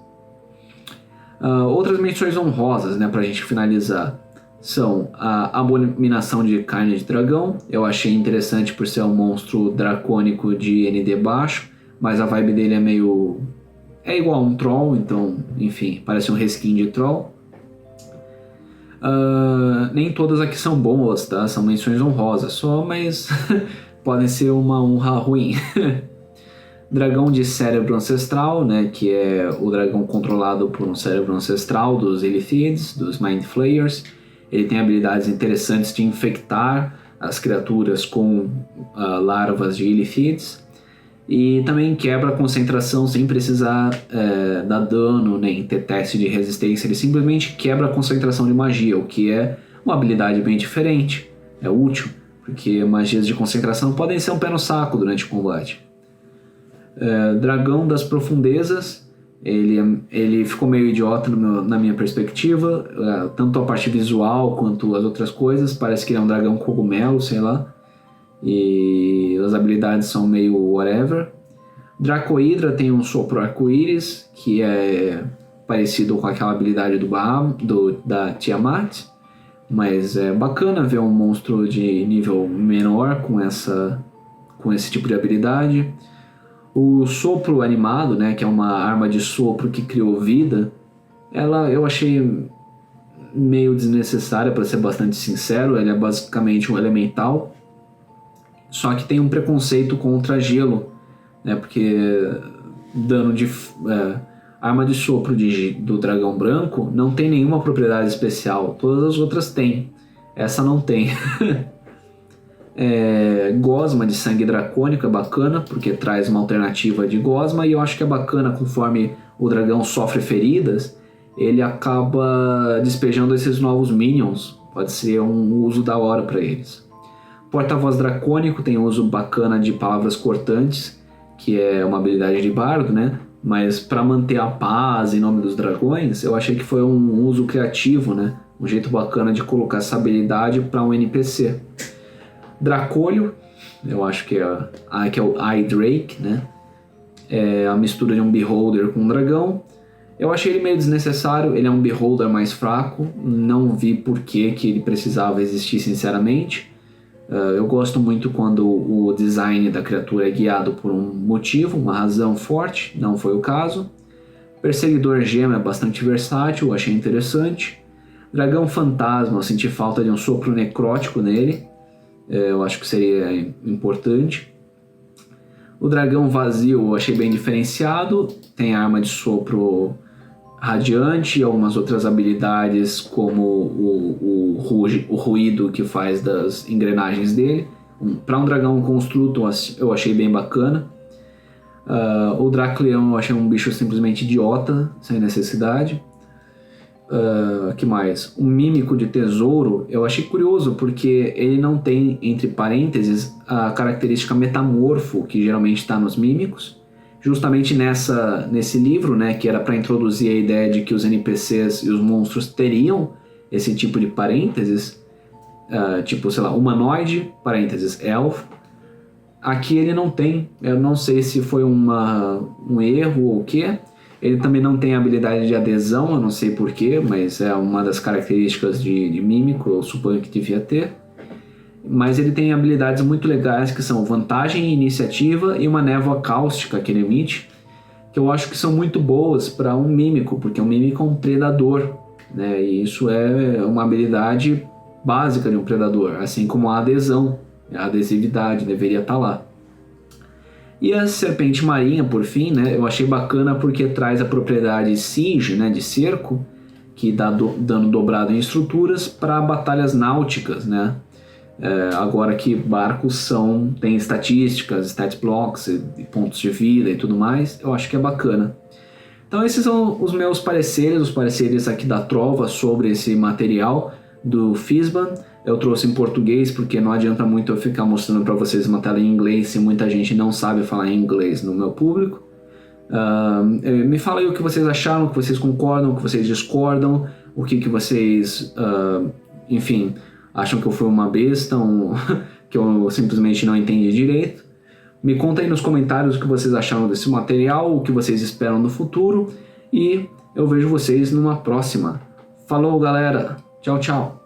A: Outras menções honrosas, né? Pra gente finalizar. São a abominação de carne de dragão. Eu achei interessante por ser um monstro dracônico de ND baixo, mas a vibe dele é igual a um troll, então, enfim, parece um reskin de troll. Nem todas aqui são boas, tá? São menções honrosas só, mas podem ser uma honra ruim. Dragão de cérebro ancestral, né? Que é o dragão controlado por um cérebro ancestral dos Illithids, dos Mind Flayers. Ele tem habilidades interessantes de infectar as criaturas com larvas de Illithids. E também quebra a concentração sem precisar dar dano nem ter teste de resistência. Ele simplesmente quebra a concentração de magia, o que é uma habilidade bem diferente. É útil, porque magias de concentração podem ser um pé no saco durante o combate. Dragão das profundezas. Ele ficou meio idiota na minha perspectiva, tanto a parte visual quanto as outras coisas. Parece que ele é um dragão cogumelo, sei lá, e as habilidades são meio whatever. Dracohydra tem um sopro arco-íris, que é parecido com aquela habilidade da Tiamat, mas é bacana ver um monstro de nível menor com esse tipo de habilidade. O sopro animado, né, que é uma arma de sopro que criou vida, eu achei meio desnecessária, para ser bastante sincero. Ele é basicamente um elemental, só que tem um preconceito contra gelo, né, porque dano de arma de sopro do dragão branco não tem nenhuma propriedade especial, todas as outras têm, essa não tem. Gosma de sangue dracônico é bacana, porque traz uma alternativa de gosma, e eu acho que é bacana, conforme o dragão sofre feridas, ele acaba despejando esses novos minions, pode ser um uso da hora para eles. Porta-voz dracônico tem um uso bacana de palavras cortantes, que é uma habilidade de bardo, né? Mas para manter a paz em nome dos dragões, eu achei que foi um uso criativo, né? Um jeito bacana de colocar essa habilidade para um NPC. Dracólio, eu acho que é o Eye Drake, né? É a mistura de um Beholder com um dragão. Eu achei ele meio desnecessário, ele é um Beholder mais fraco, não vi por que ele precisava existir, sinceramente. Eu gosto muito quando o design da criatura é guiado por um motivo, uma razão forte, não foi o caso. Perseguidor Gema é bastante versátil, achei interessante. Dragão Fantasma, eu senti falta de um sopro necrótico nele. Eu acho que seria importante. O dragão vazio eu achei bem diferenciado, tem arma de sopro radiante e algumas outras habilidades como o ruído que faz das engrenagens dele. Para um dragão construto eu achei bem bacana. O Dracleão eu achei um bicho simplesmente idiota, sem necessidade. Que mais? O Mímico de Tesouro eu achei curioso porque ele não tem, entre parênteses, a característica metamorfo que geralmente está nos mímicos. Justamente nesse livro, né, que era para introduzir a ideia de que os NPCs e os monstros teriam esse tipo de parênteses, tipo, sei lá, humanoide, parênteses, elfo. Aqui ele não tem, eu não sei se foi um erro ou o que. Ele também não tem habilidade de adesão, eu não sei porquê, mas é uma das características de mímico, eu suponho que devia ter. Mas ele tem habilidades muito legais que são vantagem e iniciativa e uma névoa cáustica que ele emite, que eu acho que são muito boas para um mímico, porque um mímico é um predador, né? E isso é uma habilidade básica de um predador, assim como a adesão, a adesividade deveria estar lá. E a serpente marinha, por fim, né, eu achei bacana porque traz a propriedade siege, né, de cerco, que dá dano dobrado em estruturas para batalhas náuticas, né? Agora que barcos tem estatísticas, stat blocks, e pontos de vida e tudo mais, eu acho que é bacana. Então esses são os meus pareceres, os pareceres aqui da Trova sobre esse material do Fizban. Eu trouxe em português porque não adianta muito eu ficar mostrando para vocês uma tela em inglês se muita gente não sabe falar inglês no meu público. Me fala aí o que vocês acharam, o que vocês concordam, o que vocês discordam, o que vocês, enfim, acham que eu fui uma besta, que eu simplesmente não entendi direito. Me conta aí nos comentários o que vocês acharam desse material, o que vocês esperam no futuro, e eu vejo vocês numa próxima. Falou, galera! Tchau, tchau!